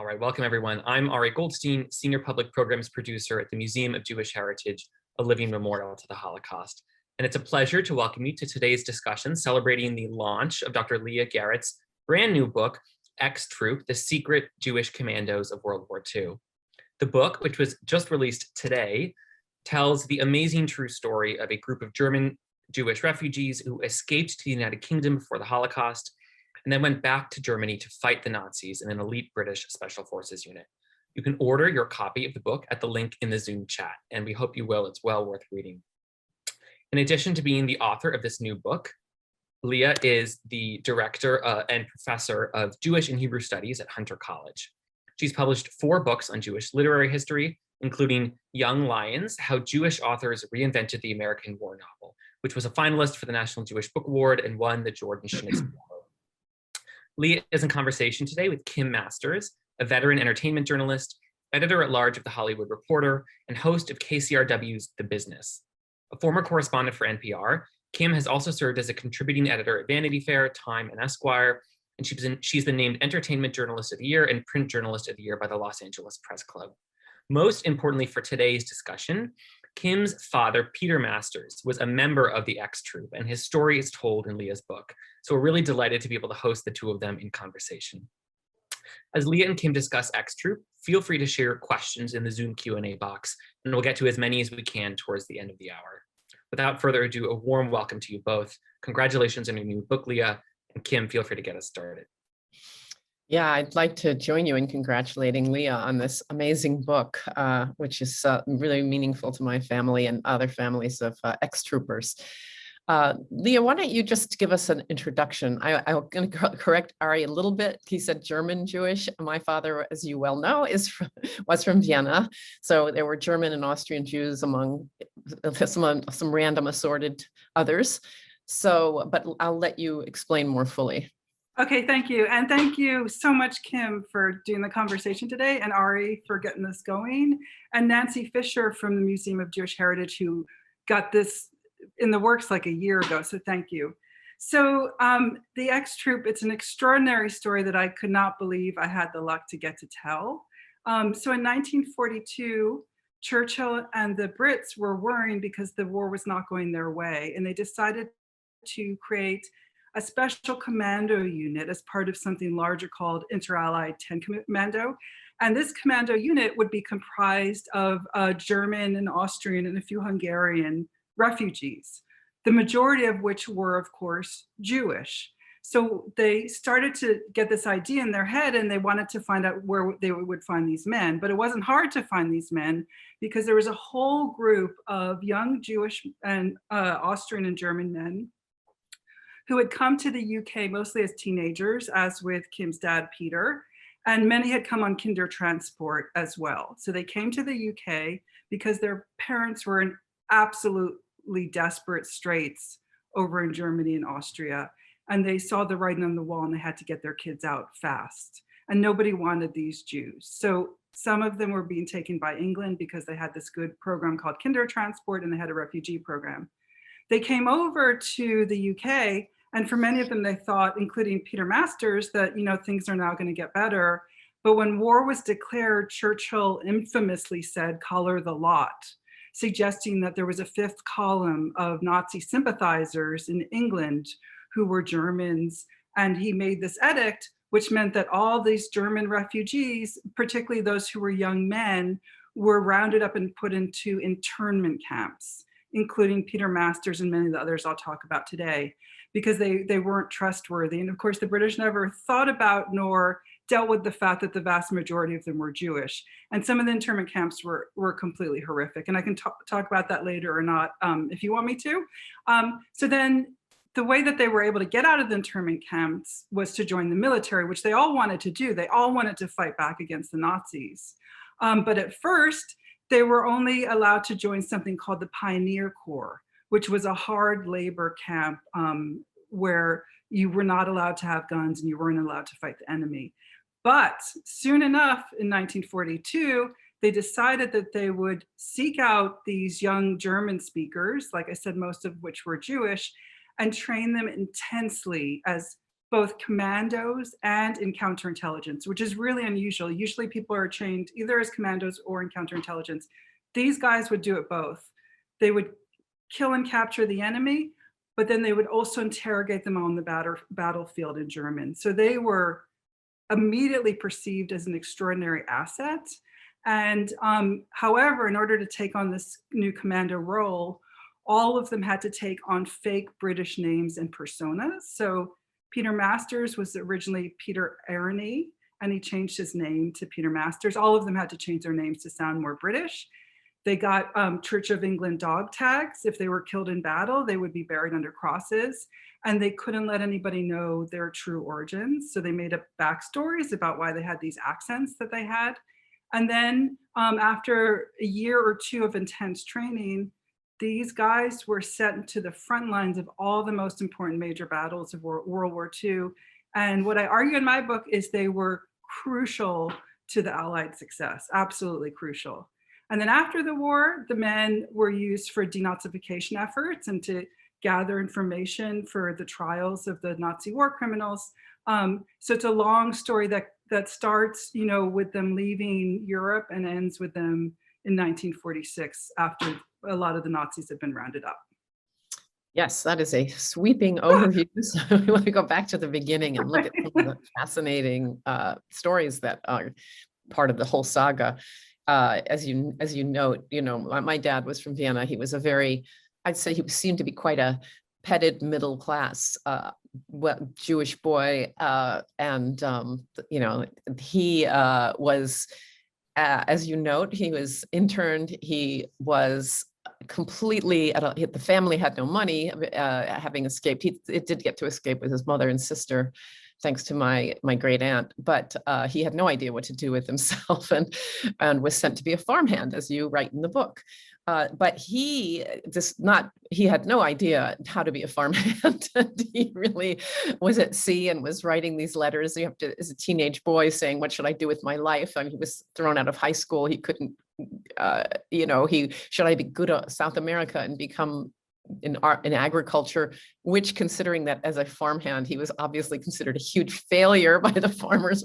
All right, welcome everyone. I'm Ari Goldstein, Senior Public Programs Producer at the Museum of Jewish Heritage, a living memorial to the Holocaust. And it's a pleasure to welcome you to today's discussion celebrating the launch of Dr. Leah Garrett's brand new book, Ex-Troop, The Secret Jewish Commandos of World War II. The book, which was just released today, tells the amazing true story of a group of German Jewish refugees who escaped to the United Kingdom before the Holocaust and then went back to Germany to fight the Nazis in an elite British Special Forces unit. You can order your copy of the book at the link in the Zoom chat, and we hope you will. It's well worth reading. In addition to being the author of this new book, Leah is the director and professor of Jewish and Hebrew Studies at Hunter College. She's published 4 books on Jewish literary history, including Young Lions, How Jewish Authors Reinvented the American War Novel, which was a finalist for the National Jewish Book Award and won the Jordan Schmitz Award. Leah is in conversation today with Kim Masters, a veteran entertainment journalist, editor-at-large of The Hollywood Reporter, and host of KCRW's The Business. A former correspondent for NPR, Kim has also served as a contributing editor at Vanity Fair, Time, and Esquire, and she's been named Entertainment Journalist of the Year and Print Journalist of the Year by the Los Angeles Press Club. Most importantly for today's discussion, Kim's father, Peter Masters, was a member of the Ex-Troop, and his story is told in Leah's book. So we're really delighted to be able to host the two of them in conversation. As Leah and Kim discuss Ex-Troop, feel free to share questions in the Zoom Q&A box, and we'll get to as many as we can towards the end of the hour. Without further ado, a warm welcome to you both. Congratulations on your new book, Leah, and Kim, feel free to get us started. Yeah, I'd like to join you in congratulating Leah on this amazing book, which is really meaningful to my family and other families of ex-troopers. Leah, why don't you just give us an introduction? I'm going to correct Ari a little bit. He said German Jewish. My father, as you well know, was from Vienna. So there were German and Austrian Jews among some random assorted others. So, but I'll let you explain more fully. Okay, thank you. And thank you so much, Kim, for doing the conversation today, and Ari for getting this going, and Nancy Fisher from the Museum of Jewish Heritage, who got this in the works like a year ago, so thank you. So the Ex-Troop, it's an extraordinary story that I could not believe I had the luck to get to tell. So in 1942, Churchill and the Brits were worrying because the war was not going their way, and they decided to create a special commando unit as part of something larger called Inter-Allied 10 Commando. And this commando unit would be comprised of German and Austrian and a few Hungarian refugees, the majority of which were, of course, Jewish. So they started to get this idea in their head, and they wanted to find out where they would find these men. But it wasn't hard to find these men because there was a whole group of young Jewish and Austrian and German men who had come to the UK mostly as teenagers, as with Kim's dad, Peter, and many had come on kinder transport as well. So they came to the UK because their parents were in absolutely desperate straits over in Germany and Austria, and they saw the writing on the wall and they had to get their kids out fast. And nobody wanted these Jews. So some of them were being taken by England because they had this good program called kinder transport, and they had a refugee program. They came over to the UK, and for many of them, they thought, including Peter Masters, that things are now going to get better. But when war was declared, Churchill infamously said, "Color the lot," suggesting that there was a fifth column of Nazi sympathizers in England who were Germans. And he made this edict, which meant that all these German refugees, particularly those who were young men, were rounded up and put into internment camps, including Peter Masters and many of the others I'll talk about today, because they weren't trustworthy. And of course, the British never thought about nor dealt with the fact that the vast majority of them were Jewish. And some of the internment camps were completely horrific. And I can talk about that later or not, if you want me to. So then the way that they were able to get out of the internment camps was to join the military, which they all wanted to do. They all wanted to fight back against the Nazis. But at first, they were only allowed to join something called the Pioneer Corps, which was a hard labor camp where you were not allowed to have guns and you weren't allowed to fight the enemy. But soon enough, in 1942, they decided that they would seek out these young German speakers, like I said, most of which were Jewish, and train them intensely as both commandos and in counterintelligence, which is really unusual. Usually people are trained either as commandos or in counterintelligence. These guys would do it both. They would kill and capture the enemy, but then they would also interrogate them on the battlefield in German. So they were immediately perceived as an extraordinary asset. And however, in order to take on this new commando role, all of them had to take on fake British names and personas. So Peter Masters was originally Peter Aroney, and he changed his name to Peter Masters. All of them had to change their names to sound more British. They got Church of England dog tags. If they were killed in battle, they would be buried under crosses, and they couldn't let anybody know their true origins. So they made up backstories about why they had these accents that they had. And then after a year or two of intense training, these guys were sent to the front lines of all the most important major battles of World War II. And what I argue in my book is they were crucial to the Allied success, absolutely crucial. And then after the war, the men were used for denazification efforts and to gather information for the trials of the Nazi war criminals. So it's a long story that starts, with them leaving Europe and ends with them in 1946 after a lot of the Nazis had been rounded up. Yes, that is a sweeping overview. So we want to go back to the beginning and look at some of the fascinating stories that are part of the whole saga. As you note, my dad was from Vienna. He was I'd say he seemed to be quite a petted middle class Jewish boy, and he was, as you note, he was interned. He was completely the family had no money, having escaped. It did get to escape with his mother and sister, thanks to my great aunt, but he had no idea what to do with himself, and was sent to be a farmhand, as you write in the book. But he had no idea how to be a farmhand. He really was at sea and was writing these letters. As a teenage boy, saying, "What should I do with my life?" And he was thrown out of high school. He couldn't, should I be good at South America and become in agriculture, which, considering that as a farmhand, he was obviously considered a huge failure by the farmers,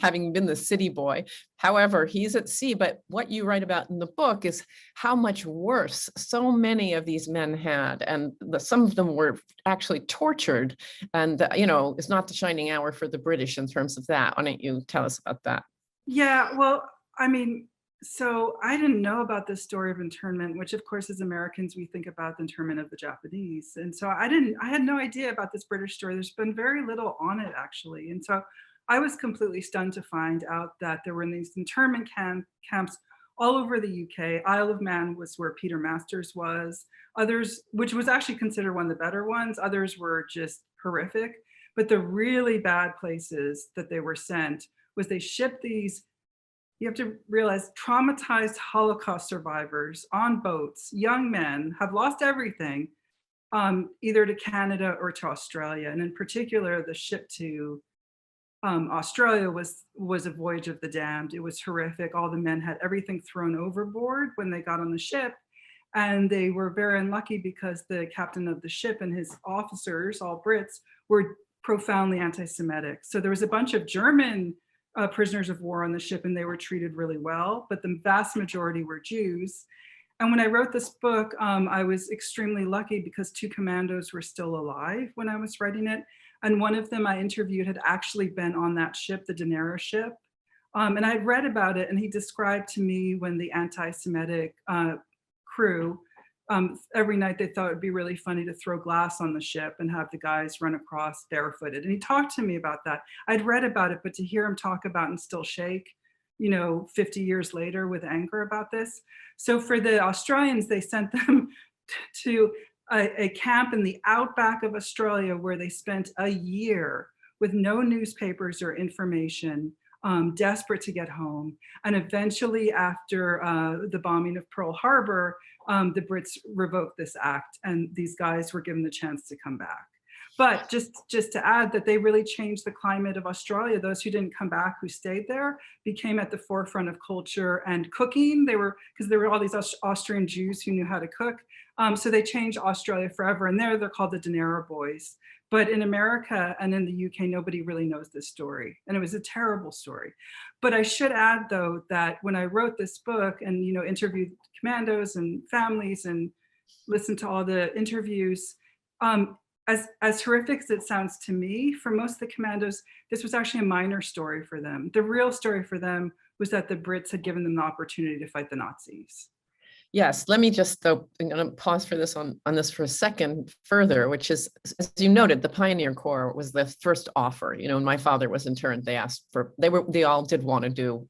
having been the city boy. However, he's at sea. But what you write about in the book is how much worse so many of these men had, and some of them were actually tortured. And it's not the shining hour for the British in terms of that. Why don't you tell us about that? Yeah, well, so I didn't know about this story of internment, which of course as Americans, we think about the internment of the Japanese. And so I had no idea about this British story. There's been very little on it, actually. And so I was completely stunned to find out that there were these internment camps all over the UK. Isle of Man was where Peter Masters was. Others, which was actually considered one of the better ones, others were just horrific. But the really bad places that they were sent was they shipped these, you have to realize, traumatized Holocaust survivors on boats, young men, have lost everything, either to Canada or to Australia. And in particular, the ship to Australia was a voyage of the damned. It was horrific. All the men had everything thrown overboard when they got on the ship. And they were very unlucky because the captain of the ship and his officers, all Brits, were profoundly anti-Semitic. So there was a bunch of German prisoners of war on the ship, and they were treated really well, but the vast majority were Jews. And when I wrote this book, I was extremely lucky because 2 commandos were still alive when I was writing it. And one of them I interviewed had actually been on that ship, the Dinero ship. And I'd read about it, and he described to me when the anti-Semitic crew, every night they thought it'd be really funny to throw glass on the ship and have the guys run across barefooted. And he talked to me about that. I'd read about it, but to hear him talk about and still shake, 50 years later with anger about this. So for the Australians, they sent them to a camp in the outback of Australia where they spent a year with no newspapers or information, desperate to get home. And eventually, after the bombing of Pearl Harbor, the Brits revoked this act, and these guys were given the chance to come back. But just to add that they really changed the climate of Australia. Those who didn't come back, who stayed there, became at the forefront of culture and cooking. Because there were all these Austrian Jews who knew how to cook. So they changed Australia forever. And they're called the Dinero Boys. But in America and in the UK, nobody really knows this story. And it was a terrible story. But I should add, though, that when I wrote this book and, interviewed commandos and families and listened to all the interviews, as horrific as it sounds to me, for most of the commandos, this was actually a minor story for them. The real story for them was that the Brits had given them the opportunity to fight the Nazis. Yes, let me just, though, I'm going to pause for this on this for a second further, which is, as you noted, the Pioneer Corps was the first offer. When my father was interned, they asked for, they all did want to do,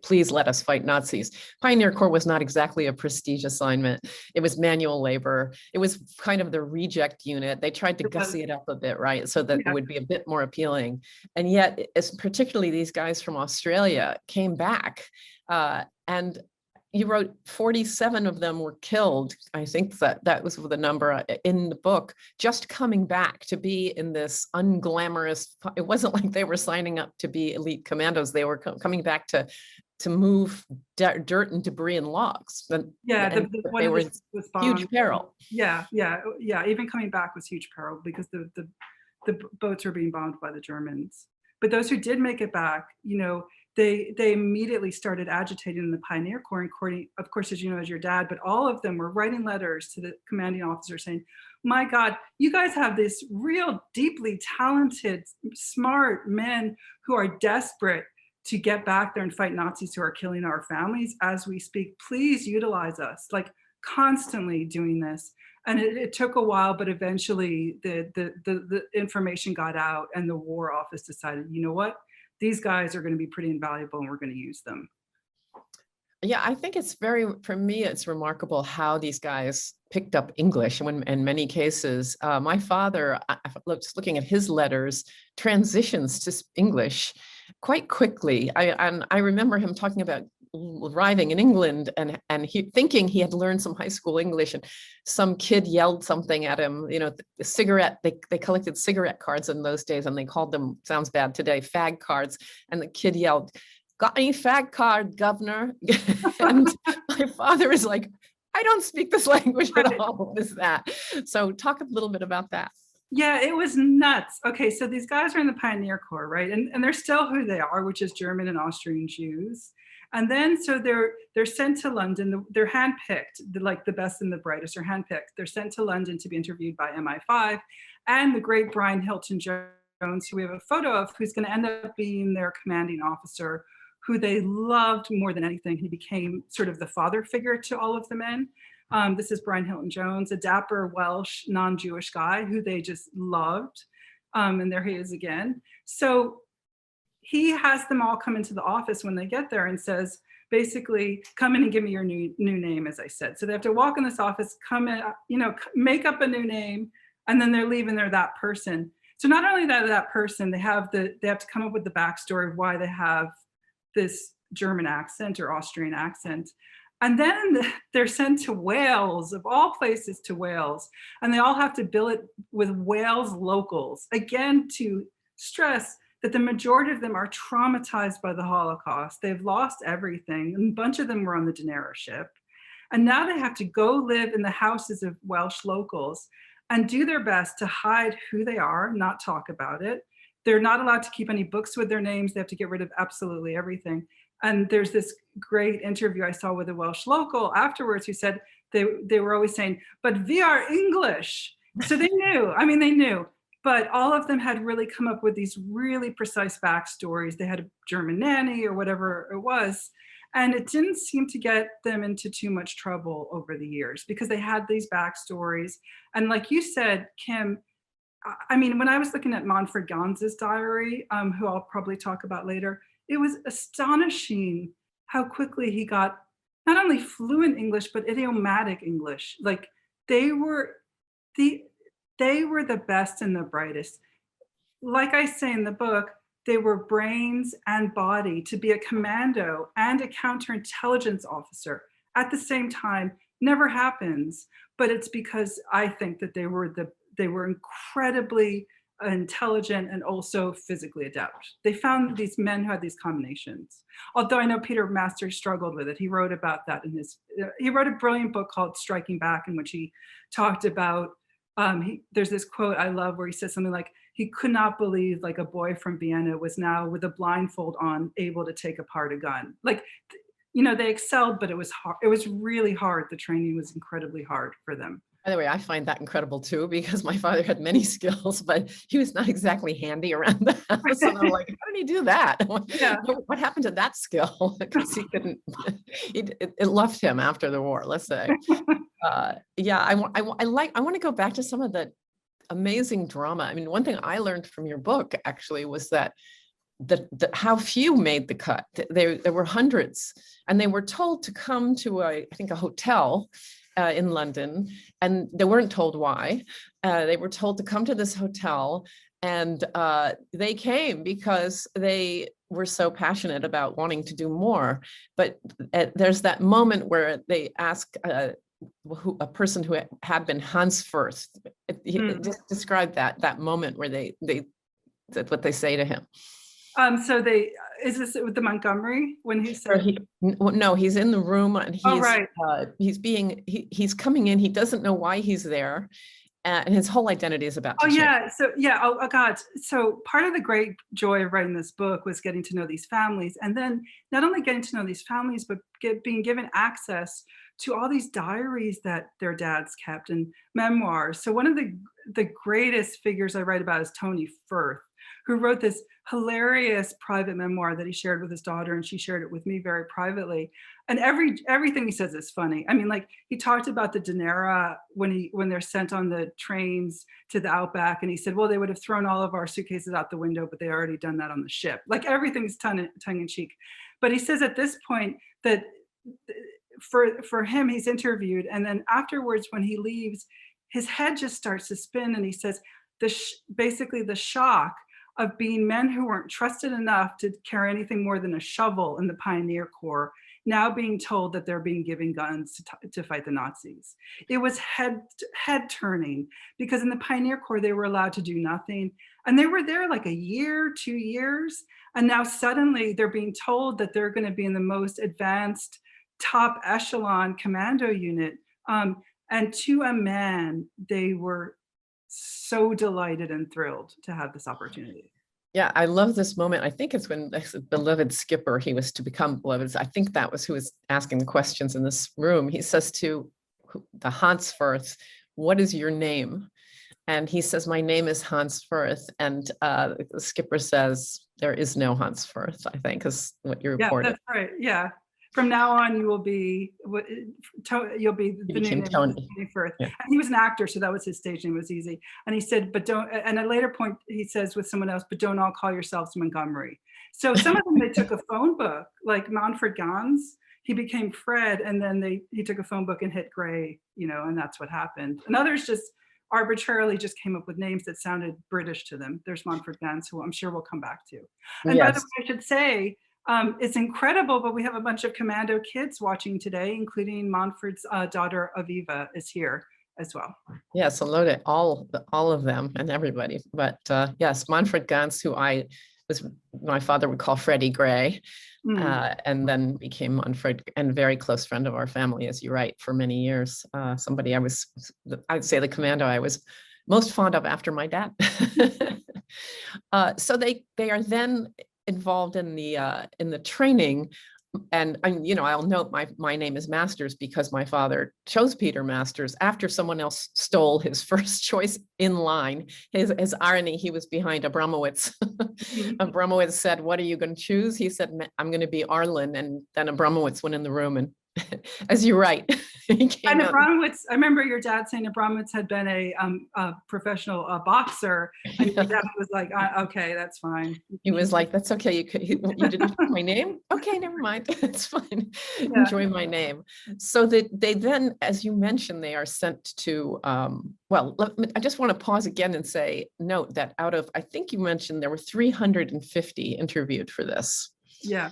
please let us fight Nazis. Pioneer Corps was not exactly a prestige assignment. It was manual labor. It was kind of the reject unit. They tried to gussy it up a bit, right? So that it would be a bit more appealing. And yet, particularly these guys from Australia came back and you wrote 47 of them were killed. I think that was the number in the book, just coming back to be in this unglamorous, it wasn't like they were signing up to be elite commandos. They were coming back to move dirt and debris and logs. And they were in huge peril. Yeah. Even coming back was huge peril because the boats were being bombed by the Germans. But those who did make it back, they immediately started agitating in the Pioneer Corps, and of course, as you know, as your dad, but all of them were writing letters to the commanding officer saying, my God, you guys have this real deeply talented, smart men who are desperate to get back there and fight Nazis who are killing our families as we speak. Please utilize us, like constantly doing this. And it took a while, but eventually the information got out and the War Office decided, you know what? These guys are going to be pretty invaluable and we're going to use them. Yeah, I think for me, it's remarkable how these guys picked up English. And in many cases, my father, just looking at his letters, transitions to English quite quickly. I remember him talking about arriving in England and he thinking he had learned some high school English, and some kid yelled something at him, the cigarette, they collected cigarette cards in those days and they called them, sounds bad today, fag cards. And the kid yelled, got any fag card, governor? And my father is like, I don't speak this language at all. What is that? So talk a little bit about that. Yeah, it was nuts. Okay, so these guys are in the Pioneer Corps, right? And they're still who they are, which is German and Austrian Jews. And then so they're sent to London. They're handpicked, like the best and the brightest are handpicked. They're sent to London to be interviewed by MI5 and the great Brian Hilton Jones, who we have a photo of, who's going to end up being their commanding officer, who they loved more than anything. He became sort of the father figure to all of the men. This is Brian Hilton Jones, a dapper Welsh non-Jewish guy who they just loved. And there he is again. So he has them all come into the office when they get there and says, basically, come in and give me your new name, as I said. So they have to walk in this office, come in, make up a new name, and then they're leaving, they're that person. So not only that person, they have to come up with the backstory of why they have this German accent or Austrian accent. And then they're sent to Wales, of all places to Wales, and they all have to bill it with Wales locals, again, to stress that the majority of them are traumatized by the Holocaust. They've lost everything. And a bunch of them were on the Dinero ship. And now they have to go live in the houses of Welsh locals and do their best to hide who they are, not talk about it. They're not allowed to keep any books with their names. They have to get rid of absolutely everything. And there's this great interview I saw with a Welsh local afterwards who said they were always saying, but we are English. So they knew, they knew. But all of them had really come up with these really precise backstories. They had a German nanny or whatever it was. And it didn't seem to get them into too much trouble over the years because they had these backstories. And like you said, Kim, when I was looking at Montford Gans' diary, who I'll probably talk about later, it was astonishing how quickly he got not only fluent English, but idiomatic English. Like they were the best and the brightest. Like I say in the book, they were brains and body. To be a commando and a counterintelligence officer at the same time never happens. But it's because I think that they were they were incredibly intelligent and also physically adept. They found these men who had these combinations. Although I know Peter Masters struggled with it. He wrote about that in his, he wrote a brilliant book called Striking Back, in which he talked about, there's this quote I love where he says something like, he could not believe like a boy from Vienna was now with a blindfold on able to take apart a gun. Like, you know, they excelled, but it was hard. It was really hard. The training was incredibly hard for them. By the way, I find that incredible too, because my father had many skills, but he was not exactly handy around the house. And I'm like, how did he do that? Yeah. What happened to that skill? Because he couldn't, it left him after the war, let's say. Yeah, I want to go back to some of the amazing drama. I mean, one thing I learned from your book actually was that how few made the cut. There were hundreds, and they were told to come to I think a hotel in London, and they weren't told why. They were told to come to this hotel, and they came because they were so passionate about wanting to do more. But there's that moment where they ask a person who had been Hans Firth. Just describe that moment where that's what they say to him. So is this with the Montgomery when he said? No, he's in the room and he's right. He's coming in. He doesn't know why he's there, and his whole identity is about to change. Yeah. So yeah. Oh God. So part of the great joy of writing this book was getting to know these families, and then not only getting to know these families, but being given access to all these diaries that their dads kept and memoirs. So one of the greatest figures I write about is Tony Firth, who wrote this hilarious private memoir that he shared with his daughter, and she shared it with me very privately. And everything he says is funny. I mean, like he talked about the Danera when they're sent on the trains to the outback, and he said, well, they would have thrown all of our suitcases out the window, but they already done that on the ship. Like everything's tongue in cheek. But he says at this point that for him, he's interviewed, and then afterwards when he leaves, his head just starts to spin, and he says basically the shock of being men who weren't trusted enough to carry anything more than a shovel in the Pioneer Corps, now being told that they're being given guns to fight the Nazis. It was head turning, because in the Pioneer Corps, they were allowed to do nothing. And they were there like a year, 2 years. And now suddenly they're being told that they're going to be in the most advanced top echelon commando unit. And to a man, they were so delighted and thrilled to have this opportunity. Yeah, I love this moment. I think it's when the beloved skipper, he was to become beloved. I think that was who was asking the questions in this room. He says to the Hans Firth, what is your name? And he says, my name is Hans Firth. And the skipper says, there is no Hans Firth, I think is what you reported. Yeah, that's right. Yeah. From now on, you will be, you'll be the new name Tony Firth. Yeah. And he was an actor, so that was his stage name. It was easy. And he said, but don't, and at a later point, he says with someone else, but don't all call yourselves Montgomery. So some of them, they took a phone book, like Montford Gans, he became Fred, and then he took a phone book and hit Gray, you know, and that's what happened. And others just arbitrarily just came up with names that sounded British to them. There's Montford Gans, who I'm sure we'll come back to. And yes. By the way, I should say, it's incredible, but we have a bunch of Commando kids watching today, including Montford's daughter, Aviva, is here as well. Yes, hello to all of them and everybody. But yes, Montford Gans, who my father would call Freddie Gray, and then became Montford, and very close friend of our family, as you write, for many years. Somebody I'd say the Commando I was most fond of after my dad. So they are then involved in the training, and I'll note my name is Masters because my father chose Peter Masters after someone else stole his first choice in line. His irony, he was behind Abramowitz. Abramowitz said, "What are you going to choose?" He said, "I'm going to be Arlen," and then Abramowitz went in the room, and as you write, he came out. Abramowitz, I remember your dad saying Abramowitz had been a professional boxer, and your dad was like, "Okay, that's fine." He was like, "That's okay. You didn't know my name? Okay, never mind. It's fine. Yeah. Enjoy my name." So they then, as you mentioned, they are sent to. I just want to pause again and note that out of, I think you mentioned there were 350 interviewed for this. Yeah.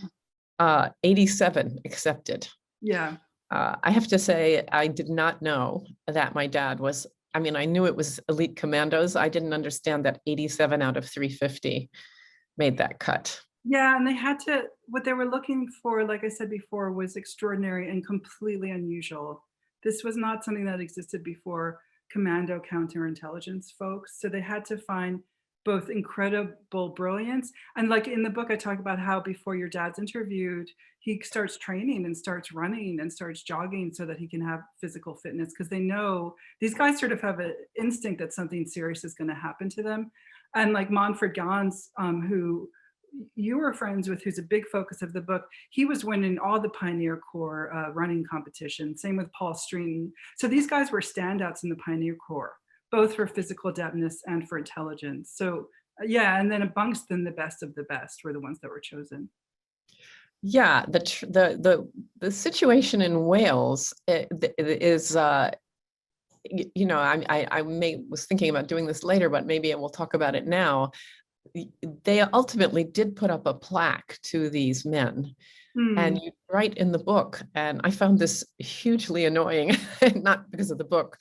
87 accepted. Yeah. I have to say, I did not know that my dad was I mean, I knew it was elite commandos. I didn't understand that 87 out of 350 made that cut. Yeah, and they had to, what they were looking for, like I said before, was extraordinary and completely unusual. This was not something that existed before commando counterintelligence folks. So they had to find both incredible brilliance. And like in the book, I talk about how before your dad's interviewed, he starts training and starts running and starts jogging so that he can have physical fitness, because they know these guys sort of have an instinct that something serious is going to happen to them. And like Montford Gans, who you were friends with, who's a big focus of the book, he was winning all the Pioneer Corps running competitions. Same with Paul Streeton. So these guys were standouts in the Pioneer Corps, both for physical adeptness and for intelligence. So yeah, and then amongst them, the best of the best were the ones that were chosen. Yeah, the situation in Wales is, you know, I was thinking about doing this later, but maybe we'll talk about it now. They ultimately did put up a plaque to these men. And you write in the book, and I found this hugely annoying, not because of the book,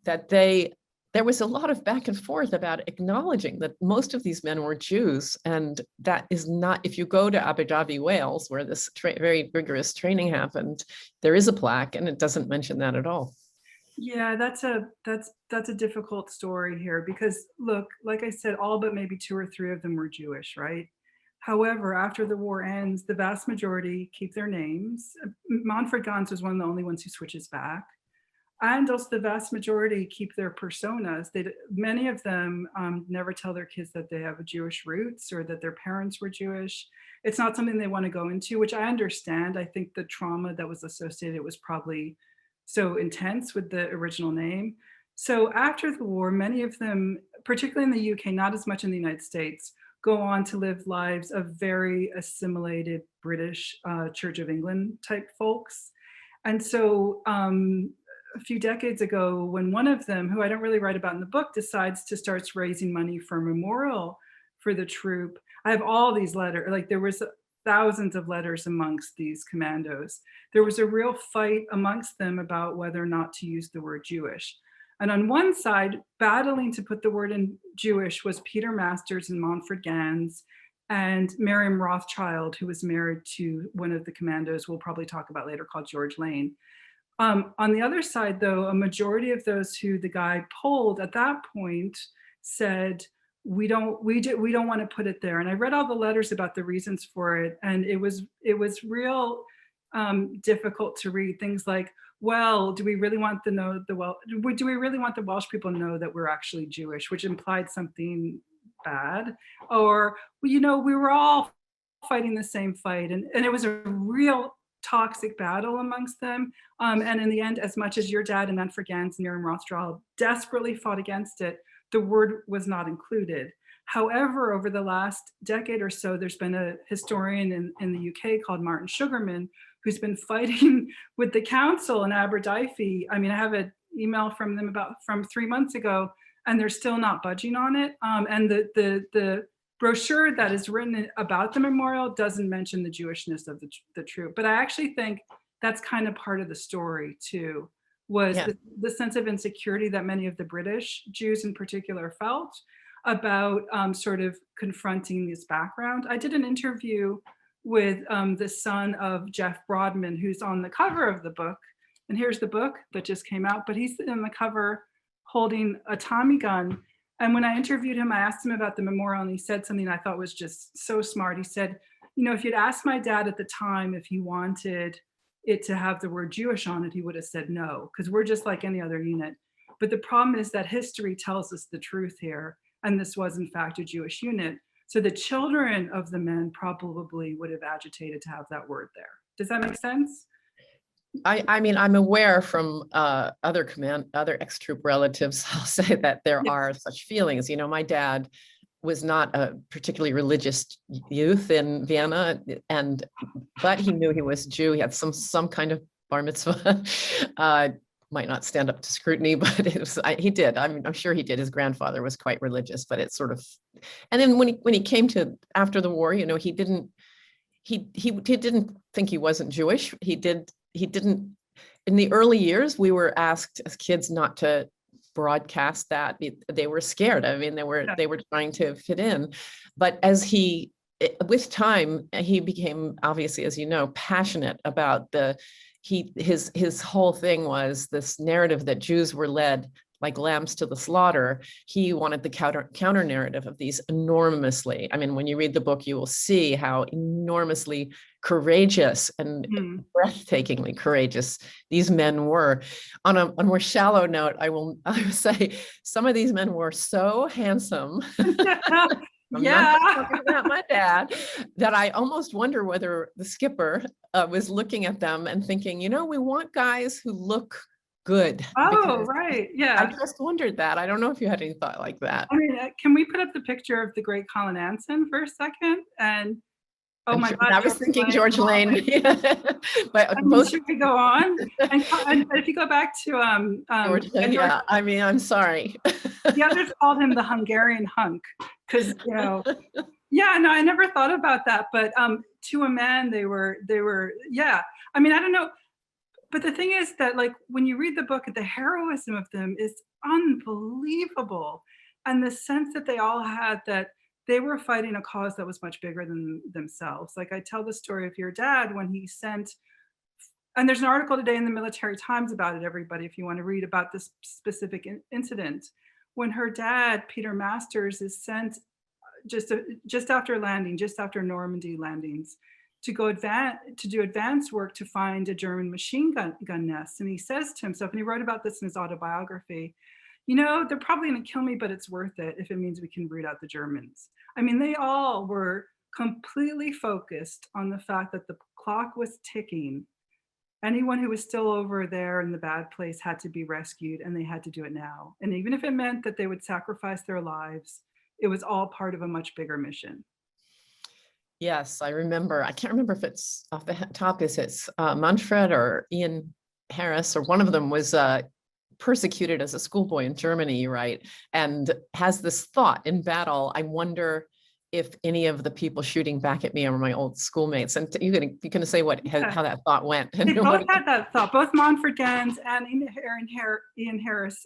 that there was a lot of back and forth about acknowledging that most of these men were Jews. And that is not, if you go to Abu Dhabi, Wales, where this very rigorous training happened, there is a plaque and it doesn't mention that at all. Yeah, that's a difficult story here, because look, like I said, all but maybe 2 or 3 of them were Jewish, right? However, after the war ends, the vast majority keep their names. Montford Gans was one of the only ones who switches back. And also the vast majority keep their personas. Many of them never tell their kids that they have Jewish roots or that their parents were Jewish. It's not something they want to go into, which I understand. I think the trauma that was associated was probably so intense with the original name. So after the war, many of them, particularly in the UK, not as much in the United States, go on to live lives of very assimilated British Church of England type folks. And so a few decades ago, when one of them, who I don't really write about in the book, decides to start raising money for a memorial for the troop, I have all these letters, like there was thousands of letters amongst these commandos. There was a real fight amongst them about whether or not to use the word Jewish. And on one side, battling to put the word in Jewish was Peter Masters and Montford Gans and Miriam Rothschild, who was married to one of the commandos we'll probably talk about later, called George Lane. On the other side, though, a majority of those who the guy polled at that point said, we don't want to put it there. And I read all the letters about the reasons for it, and it was real difficult to read. Things like, well, do we really want do we really want the Welsh people to know that we're actually Jewish, which implied something bad? Or, well, you know, we were all fighting the same fight, and it was a real toxic battle amongst them. And in the end, as much as your dad and Montford Gans and Miriam Rothschild desperately fought against it, the word was not included. However, over the last decade or so, there's been a historian in the UK called Martin Sugarman, who's been fighting with the council in Aberdyfi. I mean, I have an email from them from 3 months ago, and they're still not budging on it. And the brochure that is written about the memorial doesn't mention the Jewishness of the troop. But I actually think that's kind of part of the story too, was the sense of insecurity that many of the British Jews in particular felt about sort of confronting this background. I did an interview with the son of Jeff Broadman, who's on the cover of the book. And here's the book that just came out, but he's in the cover holding a Tommy gun. And when I interviewed him, I asked him about the memorial, and he said something I thought was just so smart. He said, you know, if you'd asked my dad at the time if he wanted it to have the word Jewish on it, he would have said no, because we're just like any other unit. But the problem is that history tells us the truth here, and this was in fact a Jewish unit. So the children of the men probably would have agitated to have that word there. Does that make sense? I mean, I'm aware from other ex-troop relatives, I'll say that there are such feelings. You know, my dad was not a particularly religious youth in Vienna, but he knew he was Jew. He had some kind of bar mitzvah. Might not stand up to scrutiny, but he did. I mean, I'm sure he did. His grandfather was quite religious, but it's sort of. And then when he came to after the war, you know, he didn't think he wasn't Jewish. He didn't. In the early years, we were asked as kids not to broadcast that. They were scared. I mean, Yeah. they were trying to fit in. But with time, he became, obviously, as you know, passionate about his whole thing was this narrative that Jews were led like lambs to the slaughter. He wanted the counter narrative of these enormously. I mean, when you read the book, you will see how enormously courageous and breathtakingly courageous these men were. On a more shallow note, I will say some of these men were so handsome. I'm not talking about my dad, that I almost wonder whether the skipper was looking at them and thinking, we want guys who look good. Oh, right. Yeah. I just wondered that. I don't know if you had any thought like that. I mean, can we put up the picture of the great Colin Anson for a second? And oh my God, I was thinking George Lane. But both. Should we go on? And if you go back to George, yeah. I mean, I'm sorry. The others called him the Hungarian hunk because yeah. No, I never thought about that. But to a man, they were. Yeah. I mean, I don't know. But the thing is that, like, when you read the book, the heroism of them is unbelievable. And the sense that they all had that they were fighting a cause that was much bigger than themselves. Like, I tell the story of your dad when he sent, and there's an article today in the Military Times about it, everybody, if you want to read about this specific incident. When her dad, Peter Masters, is sent just after Normandy landings, to do advanced work to find a German machine gun nest. And he says to himself, and he wrote about this in his autobiography, they're probably going to kill me, but it's worth it if it means we can root out the Germans. I mean, they all were completely focused on the fact that the clock was ticking. Anyone who was still over there in the bad place had to be rescued, and they had to do it now. And even if it meant that they would sacrifice their lives, it was all part of a much bigger mission. Yes, I remember. I can't remember if it's off the top. Is it's Manfred or Ian Harris, or one of them was persecuted as a schoolboy in Germany, right? And has this thought in battle, I wonder if any of the people shooting back at me are my old schoolmates. And you're going to say how that thought went. They both had that thought. Both Montford Gans and Ian Harris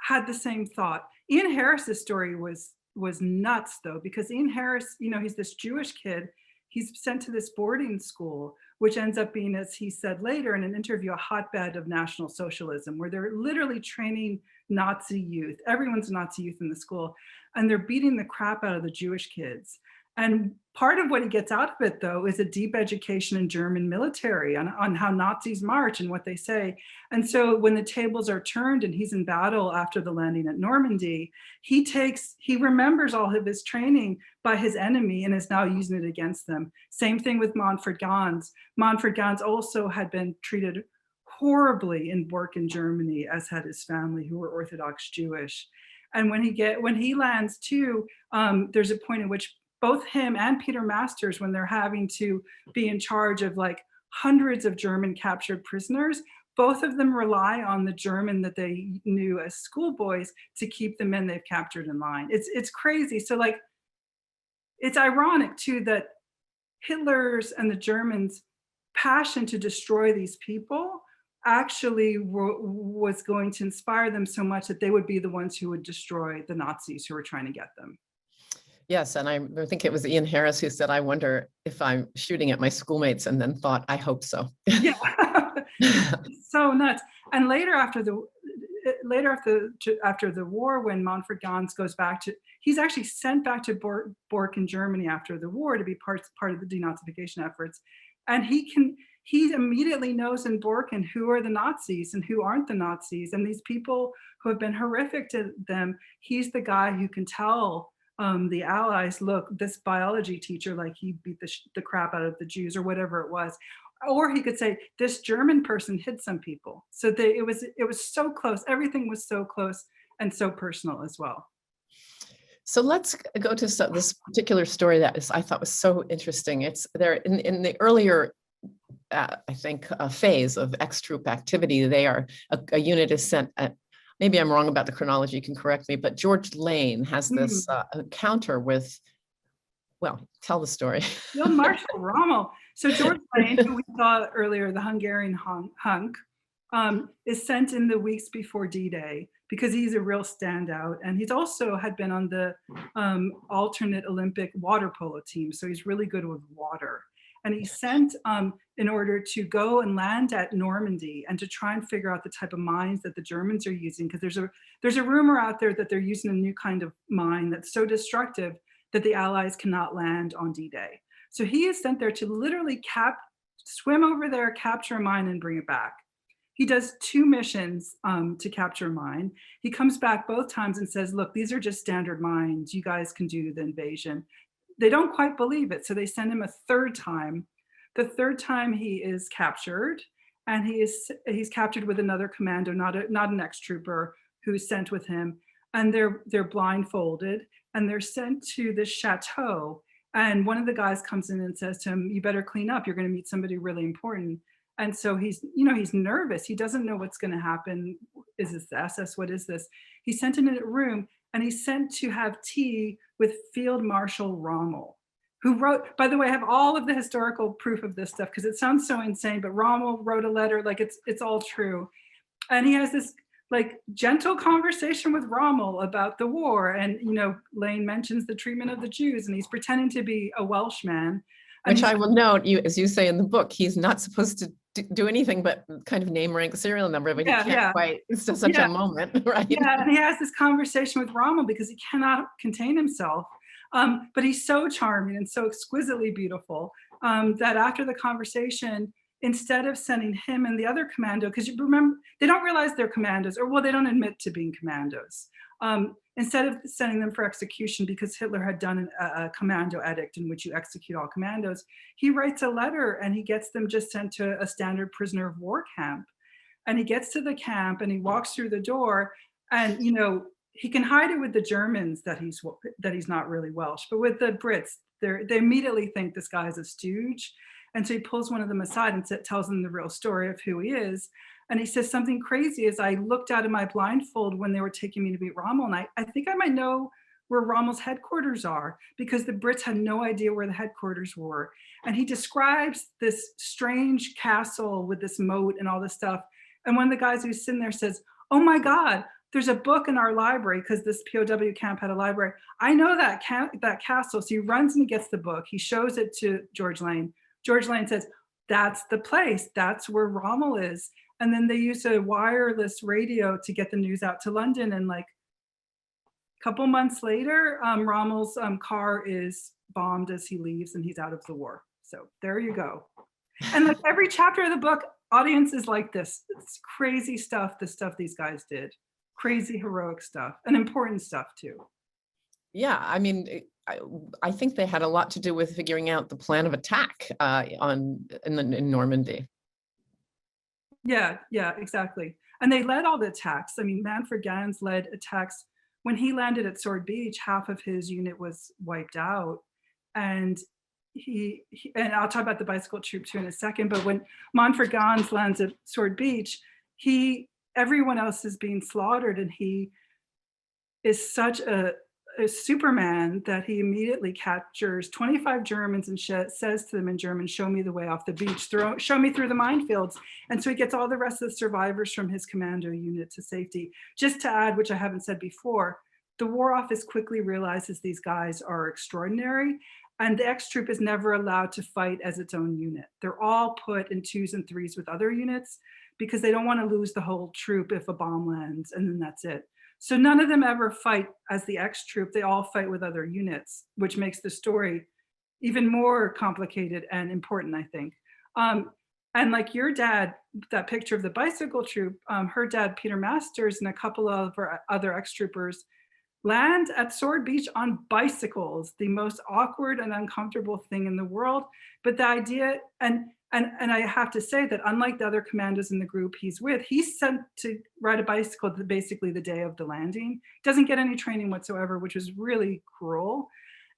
had the same thought. Ian Harris's story was nuts, though, because Ian Harris, he's this Jewish kid. He's sent to this boarding school, which ends up being, as he said later in an interview, a hotbed of National Socialism, where they're literally training Nazi youth. Everyone's Nazi youth in the school, and they're beating the crap out of the Jewish kids. And part of what he gets out of it, though, is a deep education in German military on how Nazis march and what they say. And so when the tables are turned and he's in battle after the landing at Normandy, he remembers all of his training by his enemy and is now using it against them. Same thing with Montford Gans. Montford Gans also had been treated horribly in Borken, Germany, as had his family, who were Orthodox Jewish. And when he lands too, there's a point in which both him and Peter Masters, when they're having to be in charge of like hundreds of German captured prisoners, both of them rely on the German that they knew as schoolboys to keep the men they've captured in line. It's crazy. So like, it's ironic too that Hitler's and the Germans' passion to destroy these people actually was going to inspire them so much that they would be the ones who would destroy the Nazis who were trying to get them. Yes, and I think it was Ian Harris who said, I wonder if I'm shooting at my schoolmates, and then thought, I hope so. Yeah, so nuts. And later after the war, when Montford Gans goes back he's actually sent back to Borken, Germany after the war to be part of the denazification efforts. And he immediately knows in Borken who are the Nazis and who aren't the Nazis. And these people who have been horrific to them, he's the guy who can tell the Allies, look, this biology teacher, like he beat the crap out of the Jews or whatever it was. Or he could say, this German person hid some people. So it was so close. Everything was so close and so personal as well. So let's go to this particular story that I thought was so interesting. It's there in the earlier, I think, phase of ex-troop activity. They are a unit is sent at, maybe I'm wrong about the chronology, you can correct me, but George Lane has this encounter with, well, tell the story. Field Marshal Rommel. So George Lane, who we saw earlier, the Hungarian hunk, is sent in the weeks before D-Day because he's a real standout. And he's also had been on the alternate Olympic water polo team. So he's really good with water. And he's sent in order to go and land at Normandy and to try and figure out the type of mines that the Germans are using. Because there's a rumor out there that they're using a new kind of mine that's so destructive that the Allies cannot land on D-Day. So he is sent there to literally swim over there, capture a mine, and bring it back. He does 2 missions to capture a mine. He comes back both times and says, look, these are just standard mines. You guys can do the invasion. They don't quite believe it. So they send him a 3rd time. The 3rd time he is captured, and he's captured with another commando, not an ex-trooper who's sent with him. And they're blindfolded and they're sent to this chateau. And one of the guys comes in and says to him, you better clean up. You're going to meet somebody really important. And so he's nervous. He doesn't know what's going to happen. Is this the SS? What is this? He's sent in a room, and he's sent to have tea with Field Marshal Rommel, who wrote, by the way, I have all of the historical proof of this stuff because it sounds so insane, but Rommel wrote a letter, like it's all true. And he has this like gentle conversation with Rommel about the war. And, Lane mentions the treatment of the Jews, and he's pretending to be a Welshman. Which I will note, as you say in the book, he's not supposed to do anything but kind of name, rank, serial number, but he can't quite. It's just such a moment, right? Yeah, and he has this conversation with Rommel because he cannot contain himself. But he's so charming and so exquisitely beautiful that after the conversation, instead of sending him and the other commando, because you remember, they don't realize they're commandos, or well, they don't admit to being commandos. Instead of sending them for execution because Hitler had done a commando edict in which you execute all commandos, he writes a letter and he gets them just sent to a standard prisoner of war camp. And he gets to the camp and he walks through the door, and he can hide it with the Germans that he's not really Welsh, but with the Brits, they immediately think this guy is a stooge. And so he pulls one of them aside and tells them the real story of who he is. And he says something crazy as I looked out of my blindfold when they were taking me to meet Rommel. And I think I might know where Rommel's headquarters are, because the Brits had no idea where the headquarters were. And he describes this strange castle with this moat and all this stuff. And one of the guys who's sitting there says, oh my God, there's a book in our library, because this POW camp had a library. I know that castle. So he runs and he gets the book. He shows it to George Lane. George Lane says, that's the place. That's where Rommel is. And then they use a wireless radio to get the news out to London. And like a couple months later, Rommel's car is bombed as he leaves, and he's out of the war. So there you go. And like every chapter of the book, audiences like this. It's crazy stuff, the stuff these guys did. Crazy heroic stuff, and important stuff too. Yeah, I mean, I think they had a lot to do with figuring out the plan of attack in Normandy. Yeah, exactly. And they led all the attacks. I mean, Montford Gans led attacks. When he landed at Sword Beach, half of his unit was wiped out. And and I'll talk about the bicycle troop too in a second, but when Montford Gans lands at Sword Beach, everyone else is being slaughtered, and he is such a Superman that he immediately captures 25 Germans and says to them in German, show me the way off the beach, show me through the minefields. And so he gets all the rest of the survivors from his commando unit to safety. Just to add, which I haven't said before, the War Office quickly realizes these guys are extraordinary, and the X Troop is never allowed to fight as its own unit. They're all put in 2s and 3s with other units because they don't want to lose the whole troop if a bomb lands, and then that's it. So none of them ever fight as the X Troop. They all fight with other units, which makes the story even more complicated and important, I think. And like your dad, that picture of the bicycle troop, her dad, Peter Masters, and a couple of other X Troopers land at Sword Beach on bicycles, the most awkward and uncomfortable thing in the world. But the idea, and I have to say that unlike the other commandos in the group he's with, he's sent to ride a bicycle basically the day of the landing. Doesn't get any training whatsoever, which is really cruel.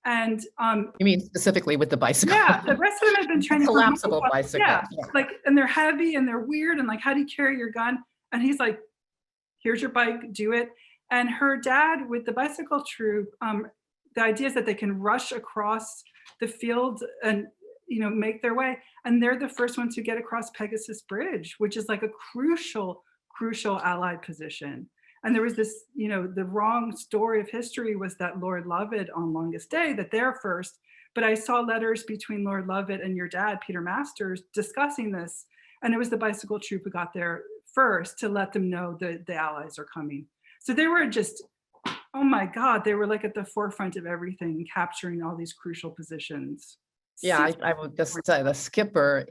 And you mean specifically with the bicycle? Yeah, the rest of them have been training. Collapsible bicycle. Yeah, like, and they're heavy and they're weird, and like, how do you carry your gun? And he's like, here's your bike, do it. And her dad with the bicycle troop, the idea is that they can rush across the field and make their way. And they're the first ones who get across Pegasus Bridge, which is like a crucial Allied position. And there was this, the wrong story of history was that Lord Lovett on Longest Day, that they're first. But I saw letters between Lord Lovett and your dad, Peter Masters, discussing this. And it was the bicycle troop who got there first to let them know that the Allies are coming. So they were just, oh my God, they were like at the forefront of everything, capturing all these crucial positions. Yeah, I would just say the skipper,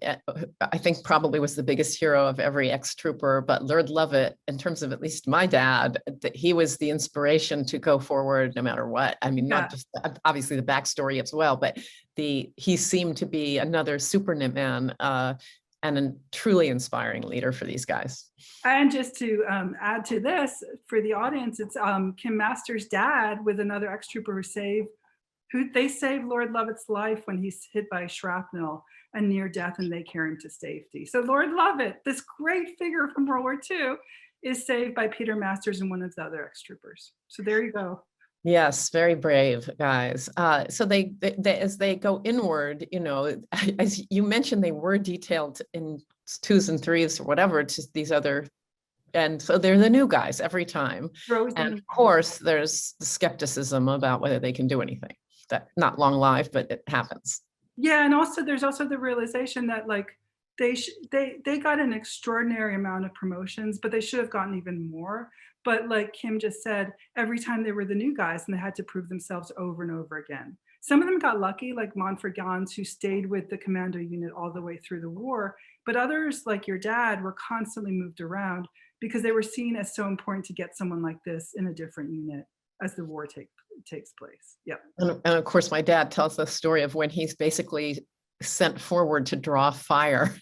I think probably was the biggest hero of every ex-trooper, but Lord Lovett, in terms of at least my dad, he was the inspiration to go forward no matter what. I mean, not just obviously the backstory as well, but he seemed to be another superman and a truly inspiring leader for these guys. And just to add to this for the audience, it's Kim Masters' dad with another ex-trooper who they saved Lord Lovett's life when he's hit by shrapnel and near death, and they carry him to safety. So Lord Lovett, this great figure from World War II, is saved by Peter Masters and one of the other ex-troopers. So there you go. Yes, very brave guys. So they as they go inward, as you mentioned, they were detailed in 2s and 3s or whatever to these other. And so they're the new guys every time. And of course, there's the skepticism about whether they can do anything. That not long lived, but it happens. Yeah, and also there's also the realization that like they got an extraordinary amount of promotions, but they should have gotten even more. But like Kim just said, every time they were the new guys and they had to prove themselves over and over again. Some of them got lucky, like Montford Gans, who stayed with the commando unit all the way through the war. But others, like your dad, were constantly moved around because they were seen as so important to get someone like this in a different unit as the war takes place. Yeah. And of course, my dad tells the story of when he's basically sent forward to draw fire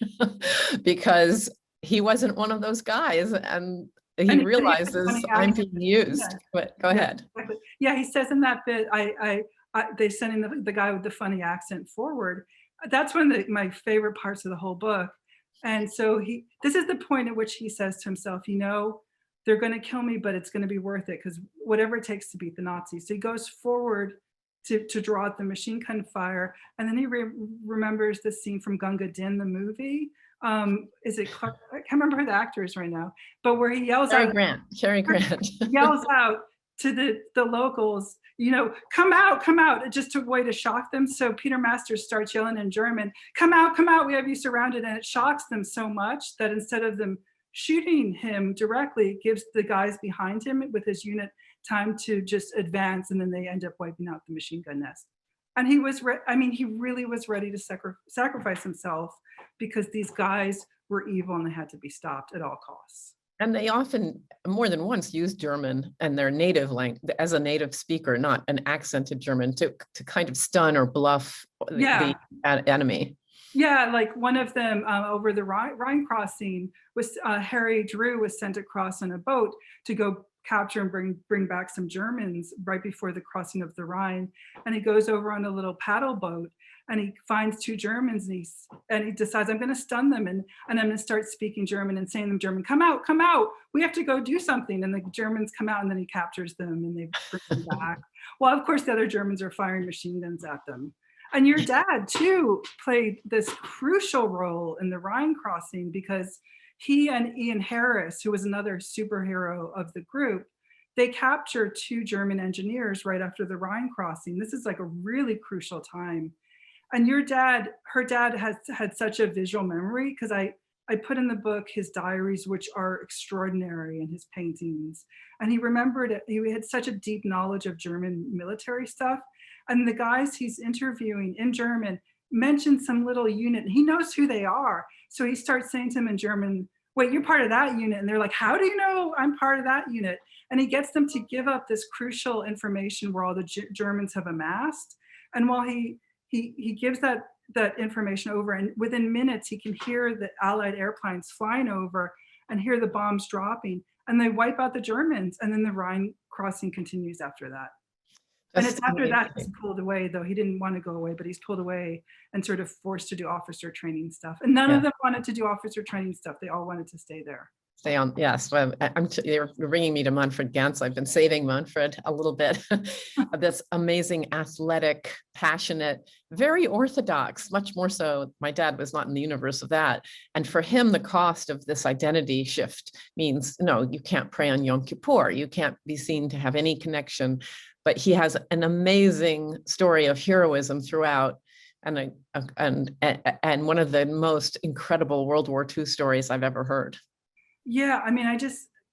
because he wasn't one of those guys, and he realizes I'm being used. Yeah. But go ahead. Exactly. Yeah, he says in that bit, they sending the guy with the funny accent forward. That's one of my favorite parts of the whole book. And so this is the point at which he says to himself, they're going to kill me, but it's going to be worth it because whatever it takes to beat the Nazis. So he goes forward to draw out the machine gun fire. And then he remembers the scene from Gunga Din, the movie. Is it Clark? I can't remember who the actor is right now, but where he yells Cary out. Grant. Yells out to the locals, come out, just a way to shock them. So Peter Masters starts yelling in German, come out, we have you surrounded. And it shocks them so much that instead of them shooting him directly, it gives the guys behind him with his unit time to just advance, and then they end up wiping out the machine gun nest. And he really was ready to sacrifice himself because these guys were evil and they had to be stopped at all costs. And they often, more than once, use German and their native language as a native speaker, not an accented German, to kind of stun or bluff the enemy. Yeah, like one of them over the Rhine crossing was Harry Drew was sent across on a boat to go capture and bring back some Germans right before the crossing of the Rhine. And he goes over on a little paddle boat and he finds 2 Germans and he decides, I'm going to stun them and I'm going to start speaking German and saying to them German, come out, we have to go do something. And the Germans come out and then he captures them and they bring them back. Well, of course, the other Germans are firing machine guns at them. And your dad, too, played this crucial role in the Rhine crossing because he and Ian Harris, who was another superhero of the group, they captured 2 German engineers right after the Rhine crossing. This is like a really crucial time. And her dad has had such a visual memory because I put in the book his diaries, which are extraordinary, and his paintings. And he remembered it. He had such a deep knowledge of German military stuff. And the guys he's interviewing in German mention some little unit, and he knows who they are. So he starts saying to them in German, wait, you're part of that unit. And they're like, how do you know I'm part of that unit? And he gets them to give up this crucial information where all the Germans have amassed. And while he gives that information over, and within minutes, he can hear the Allied airplanes flying over and hear the bombs dropping, and they wipe out the Germans. And then the Rhine crossing continues after that. And it's after that he's pulled away, though he didn't want to go away, but he's pulled away and sort of forced to do officer training stuff. And none of them wanted to do officer training stuff. They all wanted to stay there. Stay on. Yes, well, you're bringing me to Montford Gans. I've been saving Montford a little bit. This amazing, athletic, passionate, very orthodox, much more so. My dad was not in the universe of that. And for him, the cost of this identity shift means, no, you can't pray on Yom Kippur. You can't be seen to have any connection. But he has an amazing story of heroism throughout. And one of the most incredible World War II stories I've ever heard. Yeah, I mean,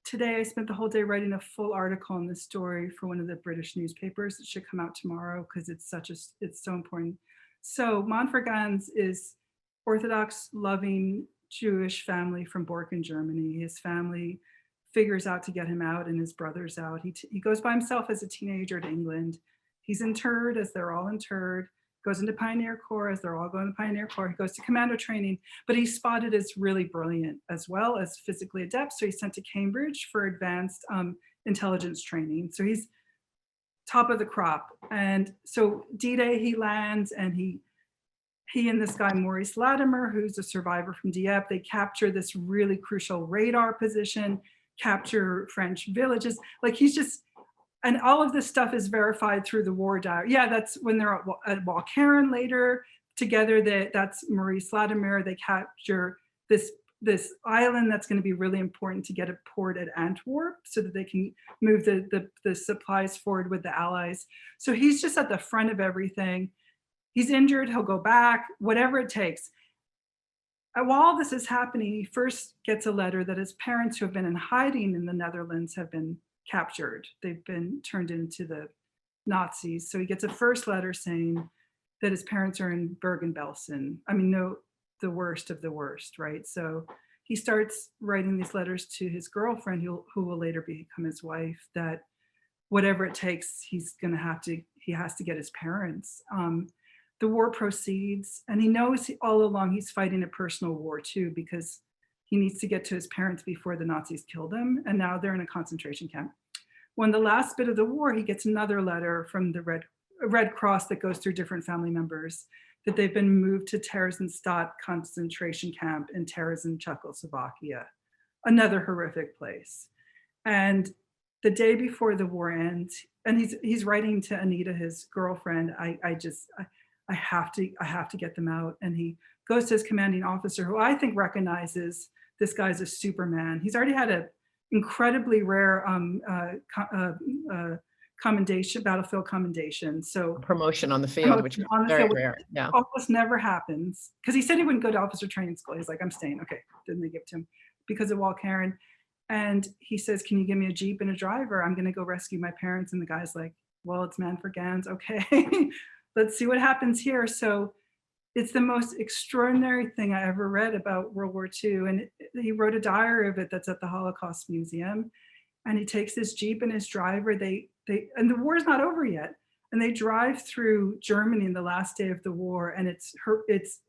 today I spent the whole day writing a full article on this story for one of the British newspapers. It should come out tomorrow because it's so important. So Montford Gans is Orthodox, loving Jewish family from Borken, Germany. His family figures out to get him out and his brother's out. He goes by himself as a teenager to England. He's interred as they're all interred. Goes into Pioneer Corps as they're all going to Pioneer Corps. He goes to commando training, but he's spotted as really brilliant as well as physically adept. So he's sent to Cambridge for advanced intelligence training. So he's top of the crop. And so D-Day he lands, and he and this guy Maurice Latimer, who's a survivor from Dieppe, they capture this really crucial radar position, capture French villages. Like he's just, and all of this stuff is verified through the war diary. Yeah, that's when they're at Walcheren later together. That's Maurice Latimer. They capture this island that's going to be really important to get a port at Antwerp so that they can move the supplies forward with the Allies. So he's just at the front of everything. He's injured, he'll go back, whatever it takes. And while this is happening, he first gets a letter that his parents, who have been in hiding in the Netherlands, have been captured. They've been turned into the Nazis. So he gets a first letter saying that his parents are in Bergen-Belsen. I mean, the worst of the worst, right? So he starts writing these letters to his girlfriend, who will later become his wife, that whatever it takes, he has to get his parents. The war proceeds, and he knows all along he's fighting a personal war too, because he needs to get to his parents before the Nazis killed him, and now they're in a concentration camp. When the last bit of the war, he gets another letter from the Red Cross that goes through different family members that they've been moved to Terezin concentration camp in Terezin, Czechoslovakia, another horrific place. And the day before the war ends, and he's writing to Anita, his girlfriend, I have to get them out. And he goes to his commanding officer, who I think recognizes this guy's a Superman. He's already had an incredibly rare commendation, battlefield commendation. So promotion on the field, which is very rare. Yeah, almost never happens. Because he said he wouldn't go to officer training school. He's like, I'm staying. Okay, then they give it to him because of Walcheren. And he says, can you give me a Jeep and a driver? I'm going to go rescue my parents. And the guy's like, well, it's Montford Gans. Okay, let's see what happens here. So it's the most extraordinary thing I ever read about World War II. And he wrote a diary of it that's at the Holocaust Museum. And he takes his Jeep and his driver, and the war's not over yet. And they drive through Germany in the last day of the war. And it's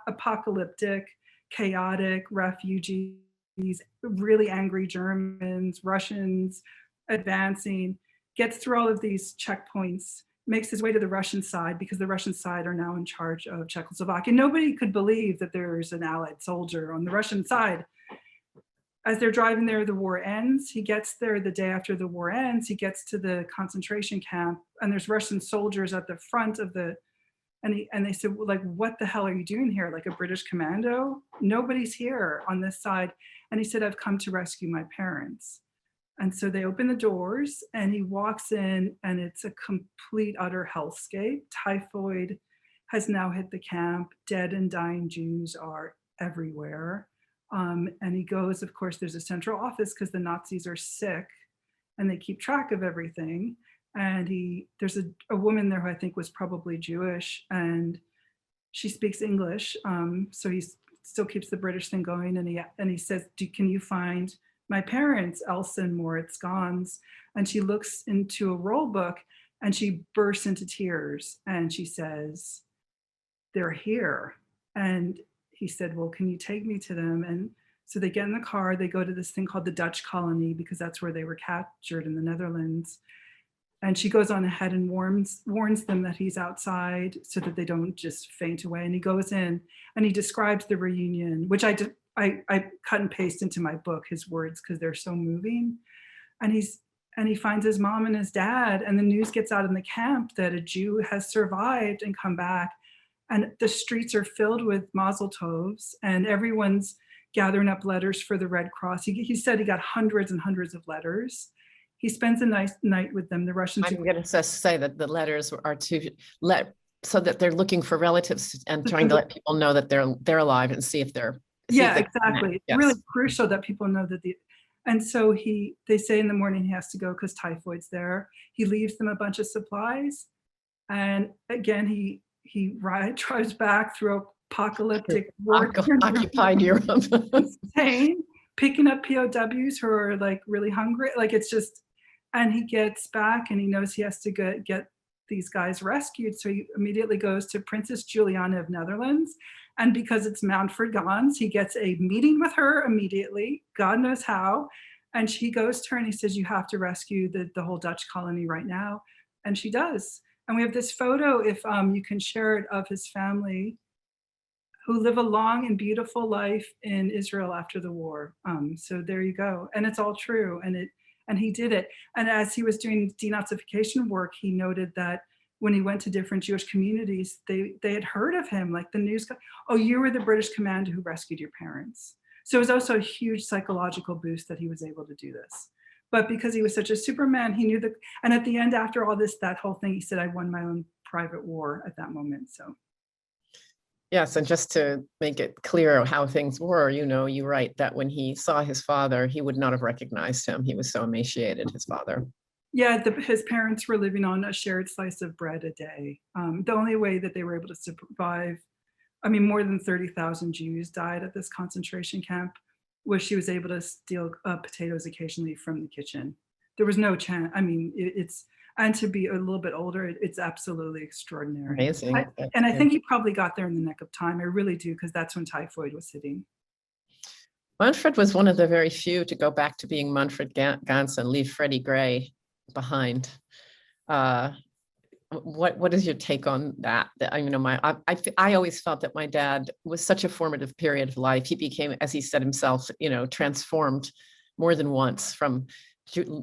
apocalyptic, chaotic, refugees, really angry Germans, Russians advancing, gets through all of these checkpoints, makes his way to the Russian side, because the Russian side are now in charge of Czechoslovakia. Nobody could believe that there's an Allied soldier on the Russian side. As they're driving there, the war ends. He gets there the day after the war ends. He gets to the concentration camp, and there's Russian soldiers at the front of and they said, well, like, what the hell are you doing here? Like a British commando? Nobody's here on this side. And he said, I've come to rescue my parents. And so they open the doors, and he walks in, and it's a complete, utter hellscape. Typhoid has now hit the camp. Dead and dying Jews are everywhere. And he goes, of course, there's a central office because the Nazis are sick and they keep track of everything. And there's a woman there who I think was probably Jewish, and she speaks English. So he still keeps the British thing going. And he says, can you find my parents, Elsa and Moritz Gans? And she looks into a roll book and she bursts into tears. And she says, they're here. And he said, well, can you take me to them? And so they get in the car, they go to this thing called the Dutch colony, because that's where they were captured in the Netherlands. And she goes on ahead and warns them that he's outside so that they don't just faint away. And he goes in and he describes the reunion, which I cut and paste into my book his words because they're so moving. And he finds his mom and his dad, and the news gets out in the camp that a Jew has survived and come back. And the streets are filled with mazel tovs, and everyone's gathering up letters for the Red Cross. He said he got hundreds and hundreds of letters. He spends a nice night with them. The Russians. I'm going to say that the letters are to let, so that they're looking for relatives and trying to let people know that they're alive and see if they're. Exactly. Yes. Really crucial that people know that and so they say in the morning he has to go because typhoid's there. He leaves them a bunch of supplies. And again, he drives back through apocalyptic war. Occupied Europe. Insane. Picking up POWs who are like really hungry. Like it's just, and he gets back and he knows he has to get these guys rescued. So he immediately goes to Princess Juliana of Netherlands. And because it's Montford Gans, he gets a meeting with her immediately, God knows how. And she goes to her and he says, you have to rescue the whole Dutch colony right now. And she does. And we have this photo, if you can share it, of his family who live a long and beautiful life in Israel after the war. So there you go. And it's all true. And he did it. And as he was doing denazification work, he noted that when he went to different Jewish communities, they had heard of him, like the news, oh, you were the British commander who rescued your parents. So it was also a huge psychological boost that he was able to do this. But because he was such a Superman, he knew that, and at the end, after all this, that whole thing, he said, I won my own private war at that moment, so. Yes, and just to make it clear how things were, you write that when he saw his father, he would not have recognized him. He was so emaciated, his father. Yeah, his parents were living on a shared slice of bread a day. The only way that they were able to survive, I mean, more than 30,000 Jews died at this concentration camp, was she was able to steal potatoes occasionally from the kitchen. There was no chance. I mean, and to be a little bit older, it's absolutely extraordinary. Amazing. I think he probably got there in the nick of time. I really do, because that's when typhoid was hitting. Montford was one of the very few to go back to being Montford Gans and leave Freddie Gray behind. What is your take on that? I always felt that my dad was such a formative period of life. He became, as he said himself, transformed more than once, from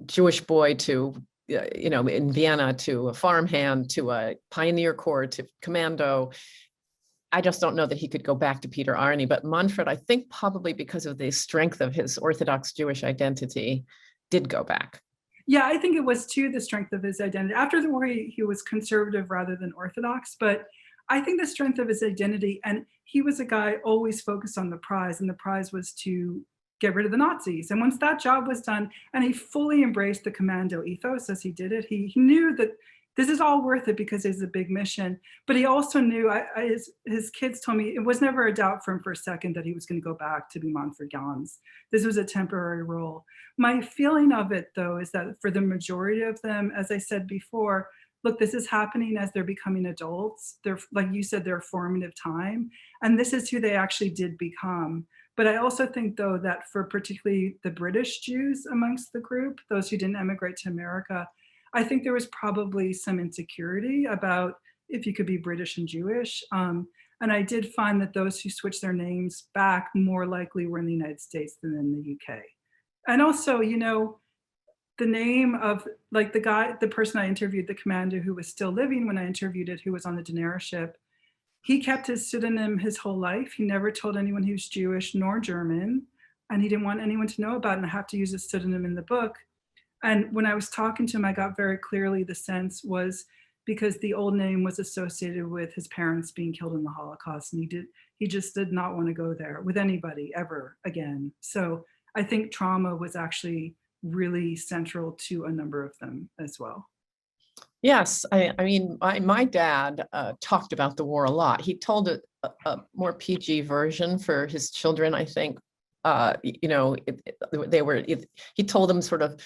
Jewish boy to in Vienna, to a farmhand, to a pioneer corps, to commando. I just don't know that he could go back to Peter Arne, but Montford, I think probably because of the strength of his Orthodox Jewish identity, did go back. Yeah, I think it was too the strength of his identity. After the war, he was conservative rather than Orthodox, but I think the strength of his identity, and he was a guy always focused on the prize, and the prize was to get rid of the Nazis. And once that job was done, and he fully embraced the commando ethos as he did it, he knew that this is all worth it because it's a big mission. But he also knew, his kids told me, it was never a doubt for him for a second that he was going to go back to be Montford Gans. This was a temporary role. My feeling of it, though, is that for the majority of them, as I said before, look, this is happening as they're becoming adults. They're, like you said, their formative time. And this is who they actually did become. But I also think, though, that for particularly the British Jews amongst the group, those who didn't emigrate to America, I think there was probably some insecurity about if you could be British and Jewish. And I did find that those who switched their names back more likely were in the United States than in the UK. And also, the name of, like, the person I interviewed, the commander who was still living when I interviewed it, who was on the Daenerys ship, he kept his pseudonym his whole life. He never told anyone he was Jewish nor German, and he didn't want anyone to know about it, and I have to use his pseudonym in the book. And when I was talking to him, I got very clearly the sense was because the old name was associated with his parents being killed in the Holocaust, and he just did not want to go there with anybody ever again. So I think trauma was actually really central to a number of them as well. Yes, I mean, my dad talked about the war a lot. He told a more PG version for his children, I think. He told them sort of,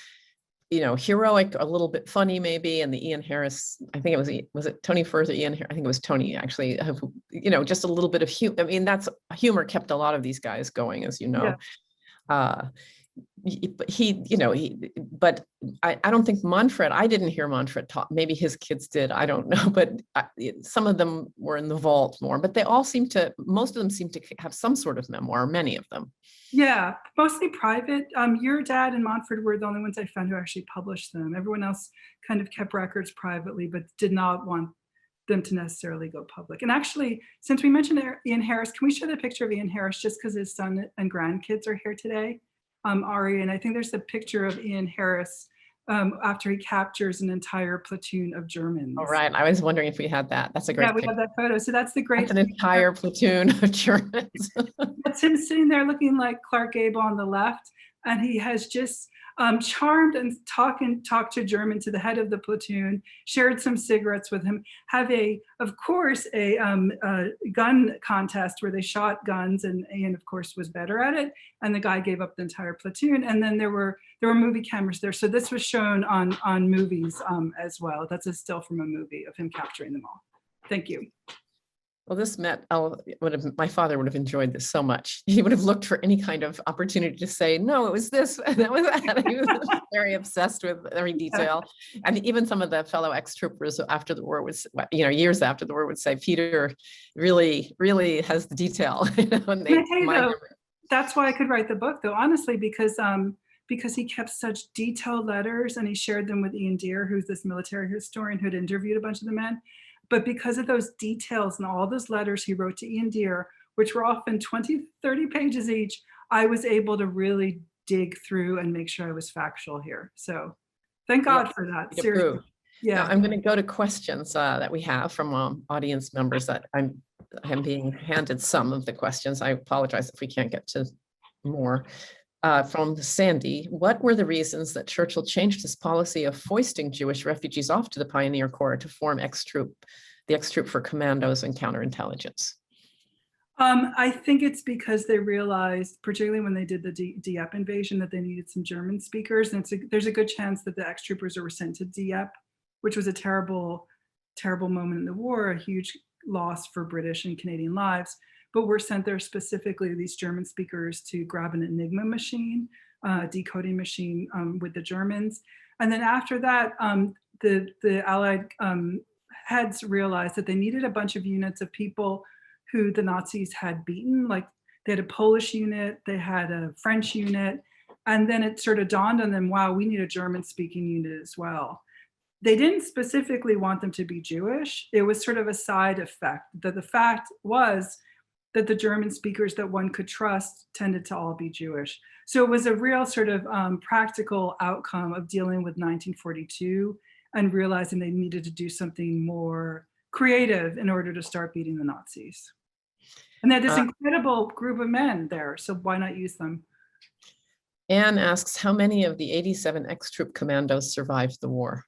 heroic, a little bit funny maybe, and the Ian Harris, I think was it Tony Firth or Ian Harris? I think it was Tony, actually, just a little bit of humor. I mean, that's humor kept a lot of these guys going, as you know. Yeah. but I don't think Montford, I didn't hear Montford talk. Maybe his kids did, I don't know, but some of them were in the vault more, but most of them seem to have some sort of memoir, many of them. Yeah, mostly private. Your dad and Montford were the only ones I found who actually published them. Everyone else kind of kept records privately, but did not want them to necessarily go public. And actually, since we mentioned Ian Harris, can we show the picture of Ian Harris just because his son and grandkids are here today? Ari, and I think there's a picture of Ian Harris after he captures an entire platoon of Germans. All right, I was wondering if we had that. That's a great picture. Yeah, we have that photo. So that's the great. That's an entire platoon of Germans. That's him sitting there looking like Clark Gable on the left, and he has just charmed and talked to German, to the head of the platoon, shared some cigarettes with him, have of course a gun contest where they shot guns, and Ian of course was better at it, and the guy gave up the entire platoon. And then there were movie cameras there, so this was shown on movies as well. That's a still from a movie of him capturing them all. Thank you. Well, my father would have enjoyed this so much. He would have looked for any kind of opportunity to say, no, it was this, and that was that. He was very obsessed with every detail. And even some of the fellow ex-troopers after the war years after the war would say, Peter really, really has the detail. That's why I could write the book, though, honestly, because he kept such detailed letters, and he shared them with Ian Deere, who's this military historian who had interviewed a bunch of the men. But because of those details and all those letters he wrote to Ian Deere, which were often 20, 30 pages each, I was able to really dig through and make sure I was factual here. So thank God for that. Seriously. Yeah. Now, I'm going to go to questions that we have from audience members. That I'm being handed some of the questions. I apologize if we can't get to more. From Sandy, what were the reasons that Churchill changed his policy of foisting Jewish refugees off to the Pioneer Corps to form the ex-troop for Commandos and counterintelligence? I think it's because they realized, particularly when they did the Dieppe invasion, that they needed some German speakers. And there's a good chance that the ex-troopers were sent to Dieppe, which was a terrible, terrible moment in the war, a huge loss for British and Canadian lives. But were sent there specifically, these German speakers, to grab an Enigma machine, a decoding machine with the Germans. And then after that, the Allied heads realized that they needed a bunch of units of people who the Nazis had beaten. Like, they had a Polish unit, they had a French unit, and then it sort of dawned on them, wow, we need a German-speaking unit as well. They didn't specifically want them to be Jewish. It was sort of a side effect. The fact was that the German speakers that one could trust tended to all be Jewish. So it was a real sort of practical outcome of dealing with 1942 and realizing they needed to do something more creative in order to start beating the Nazis. And they had this incredible group of men there, so why not use them? Anne asks, how many of the 87 ex-troop commandos survived the war?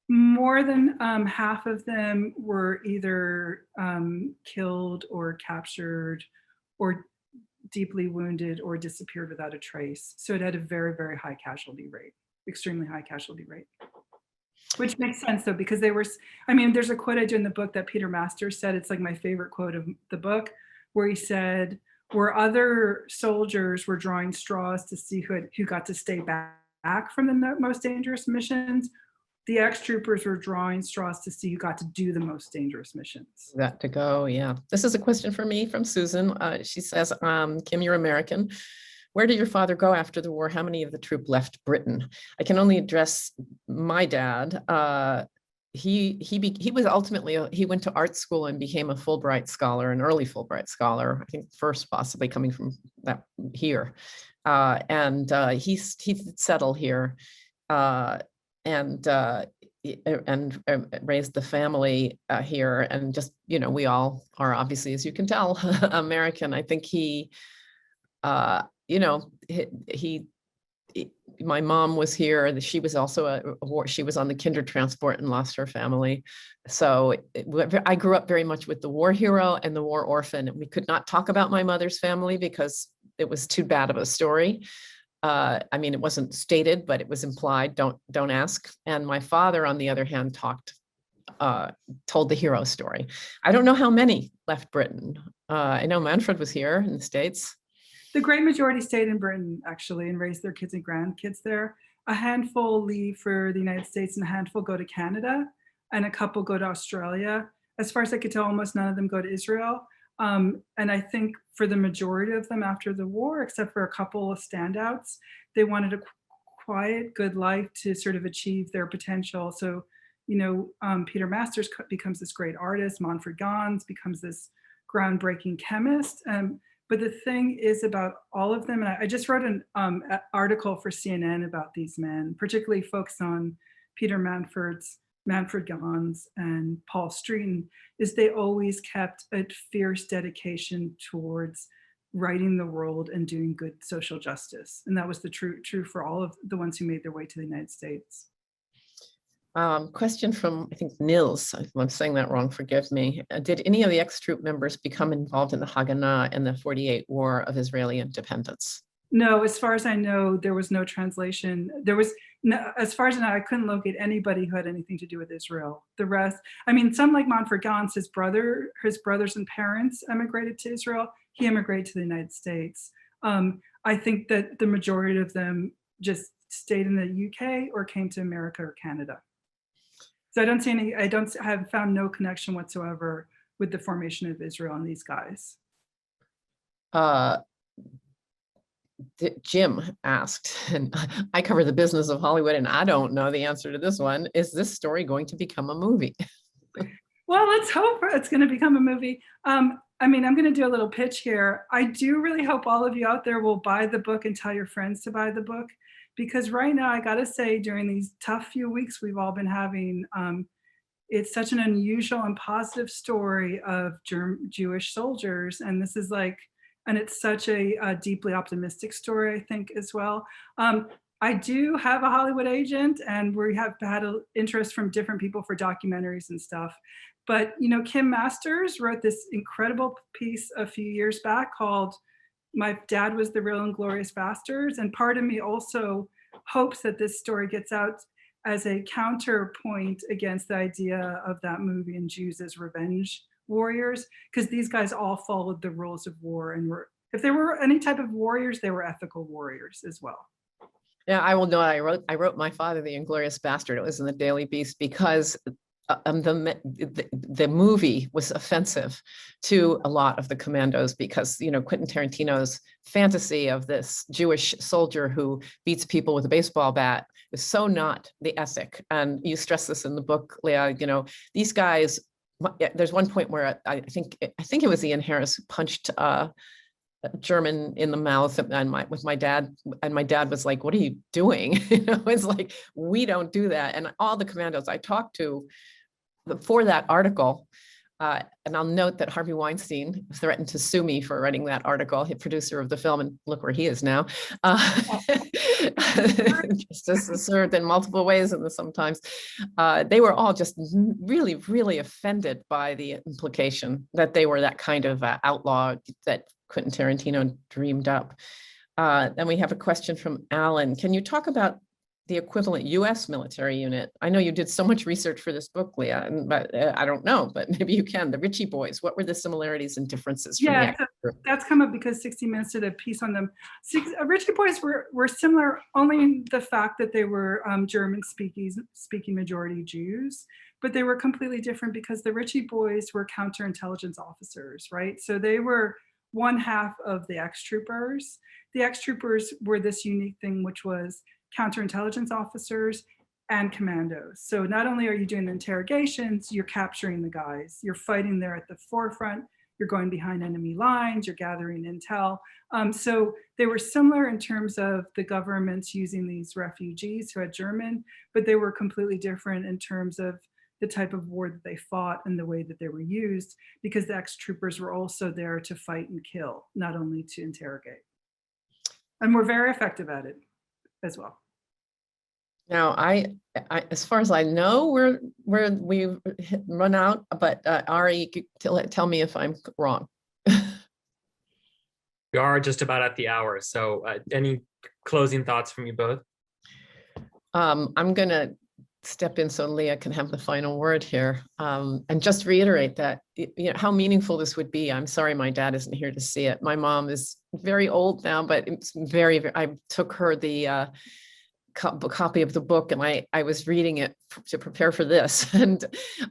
More than half of them were either killed or captured or deeply wounded or disappeared without a trace. So it had a very, very high casualty rate, extremely high casualty rate. Which makes sense though, because they were, there's a quote I do in the book that Peter Masters said, it's like my favorite quote of the book, where he said, where other soldiers were drawing straws to see who got to stay back from the most dangerous missions, the ex-troopers were drawing straws to see who got to do the most dangerous missions. Got to go, yeah. This is a question for me from Susan. She says, Kim, you're American. Where did your father go after the war? How many of the troop left Britain? I can only address my dad. He was ultimately, he went to art school and became a Fulbright scholar, an early Fulbright scholar, I think first possibly coming from that here. And he settled here. And raised the family here, and just, we all are obviously, as you can tell, American. I think my mom was here. She was also she was on the kinder transport and lost her family. So I grew up very much with the war hero and the war orphan. We could not talk about my mother's family because it was too bad of a story. It wasn't stated, but it was implied. Don't ask. And my father, on the other hand, told the hero story. I don't know how many left Britain. I know Manfred was here in the States. The great majority stayed in Britain, actually, and raised their kids and grandkids there. A handful leave for the United States and a handful go to Canada, and a couple go to Australia. As far as I could tell, almost none of them go to Israel. And I think for the majority of them after the war, except for a couple of standouts, they wanted a quiet, good life to sort of achieve their potential. So, Peter Masters becomes this great artist. Montford Gans becomes this groundbreaking chemist. But the thing is about all of them, and I just wrote an article for CNN about these men, particularly focused on Peter Montford Gans and Paul Streeton, is they always kept a fierce dedication towards righting the world and doing good social justice. And that was the true for all of the ones who made their way to the United States. Question from, I think, Nils, if I'm saying that wrong, forgive me. Did any of the ex-troop members become involved in the Haganah and the 48 War of Israeli Independence? No, as far as I know, there was no translation. There was no, as far as I know, I couldn't locate anybody who had anything to do with Israel. The rest, I mean, some like Montford Gans, his brothers and parents emigrated to Israel. He emigrated to the United States. I think that the majority of them just stayed in the UK or came to America or Canada. So I have found no connection whatsoever with the formation of Israel and these guys. Jim asked, and I cover the business of Hollywood, and I don't know the answer to this one. Is this story going to become a movie? Well, let's hope it's going to become a movie. I mean, I'm going to do a little pitch here. I do really hope all of you out there will buy the book and tell your friends to buy the book. Because right now, I got to say, during these tough few weeks we've all been having, it's such an unusual and positive story of Jewish soldiers. And this is and it's such a deeply optimistic story, I think, as well. I do have a Hollywood agent, and we have had an interest from different people for documentaries and stuff. But, Kim Masters wrote this incredible piece a few years back called My Dad Was the Real Inglorious Bastards. And part of me also hopes that this story gets out as a counterpoint against the idea of that movie and Jews as revenge warriors, because these guys all followed the rules of war and if they were any type of warriors, they were ethical warriors as well. Yeah, I will know. I wrote My Father, the Inglorious Bastard. It was in the Daily Beast because the movie was offensive to a lot of the Commandos because, Quentin Tarantino's fantasy of this Jewish soldier who beats people with a baseball bat is so not the ethic. And you stress this in the book, Leah, these guys, there's one point where I think it was Ian Harris who punched a German in the mouth with my dad, and my dad was like, "What are you doing?" It's like, we don't do that. And all the Commandos I talked to for that article, and I'll note that Harvey Weinstein threatened to sue me for writing that article, the producer of the film, and look where he is now. Justice is served in multiple ways, and sometimes they were all just really, really offended by the implication that they were that kind of outlaw that Quentin Tarantino dreamed up. Then we have a question from Alan. Can you talk about the equivalent US military unit? I know you did so much research for this book, Leah, but I don't know, but maybe you can. The Ritchie Boys, what were the similarities and differences? Yeah, that's come up because 60 Minutes did a piece on them. Ritchie Boys were similar only in the fact that they were German-speaking majority Jews, but they were completely different because the Ritchie Boys were counterintelligence officers, right? So they were one half of the ex-troopers. The ex-troopers were this unique thing, which was counterintelligence officers and commandos. So not only are you doing the interrogations, you're capturing the guys. You're fighting there at the forefront. You're going behind enemy lines. You're gathering intel. So they were similar in terms of the governments using these refugees who had German, but they were completely different in terms of the type of war that they fought and the way that they were used, because the ex-troopers were also there to fight and kill, not only to interrogate. And we're very effective at it as well. Now, I as far as I know, we've run out, but Ari, tell me if I'm wrong. We are just about at the hour. So any closing thoughts from you both? I'm going to step in so Leah can have the final word here, and just reiterate that how meaningful this would be. I'm sorry my dad isn't here to see it. My mom is very old now, but it's I took her the copy of the book, and I was reading it to prepare for this, and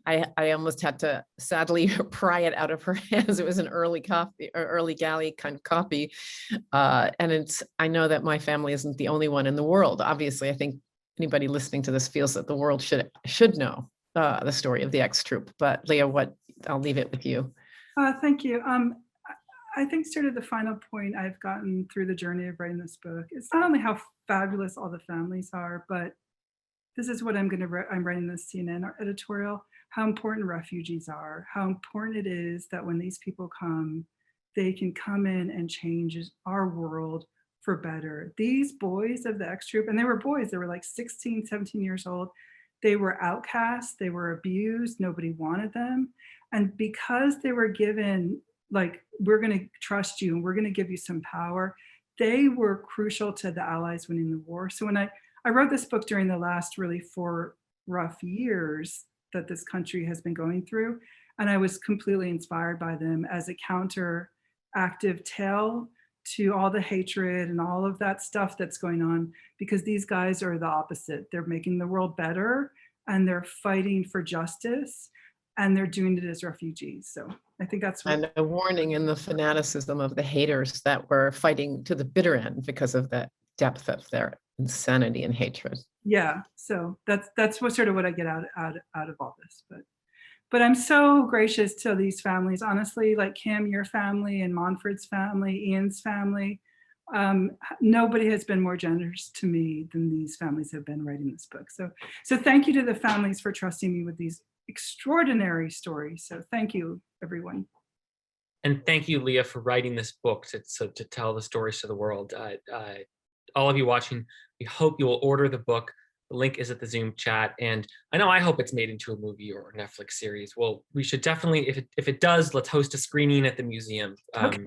I almost had to sadly pry it out of her hands. It was an early copy, or early galley kind of copy, and I know that my family isn't the only one in the world. Obviously, I think anybody listening to this feels that the world should know the story of the X Troop. But Leah, I'll leave it with you. Thank you. I think sort of the final point I've gotten through the journey of writing this book, it's not only how fabulous all the families are, but this is what I'm writing this CNN editorial, how important refugees are, how important it is that when these people come, they can come in and change our world for better. These boys of the X Troop, and they were boys, they were like 16, 17 years old. They were outcasts, they were abused, nobody wanted them. And because they were given, like, we're going to trust you and we're going to give you some power, they were crucial to the Allies winning the war. So when I wrote this book during the last really 4 rough years that this country has been going through, and I was completely inspired by them as a counteractive tale to all the hatred and all of that stuff that's going on, because these guys are the opposite. They're making the world better, and they're fighting for justice, and they're doing it as refugees. So I think that's what— And a warning in the fanaticism of the haters that were fighting to the bitter end because of the depth of their insanity and hatred. Yeah, so that's what sort of what I get out of all this. But I'm so gracious to these families, honestly, like Kim, your family, and Montford's family, Ian's family. Nobody has been more generous to me than these families have been writing this book. So thank you to the families for trusting me with these extraordinary stories. So thank you, everyone. And thank you, Leah, for writing this book to tell the stories to the world. All of you watching, we hope you will order the book. The link is at the Zoom chat. And I hope it's made into a movie or a Netflix series. Well, we should definitely, if it does, let's host a screening at the museum. Okay.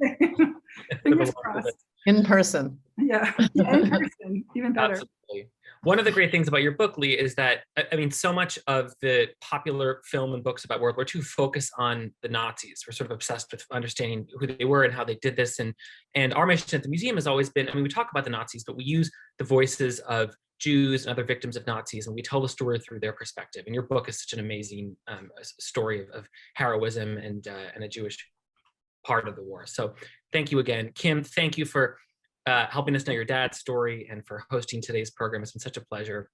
Fingers crossed. In person. Yeah, in person, even better. Absolutely. One of the great things about your book, Leah, is that, I mean, so much of the popular film and books about World War II focus on the Nazis. We're sort of obsessed with understanding who they were and how they did this. And our mission at the museum has always been, I mean, we talk about the Nazis, but we use the voices of Jews and other victims of Nazis, and we tell the story through their perspective. And your book is such an amazing story of heroism and a Jewish part of the war. So thank you again. Kim, thank you for helping us know your dad's story and for hosting today's program. It's been such a pleasure.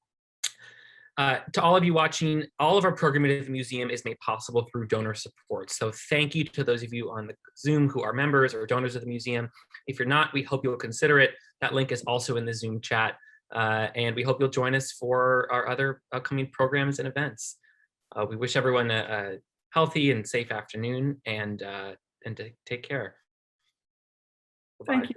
To all of you watching, all of our programming at the museum is made possible through donor support. So thank you to those of you on the Zoom who are members or donors of the museum. If you're not, we hope you'll consider it. That link is also in the Zoom chat. And we hope you'll join us for our other upcoming programs and events. We wish everyone a healthy and safe afternoon, and to take care. Thank you.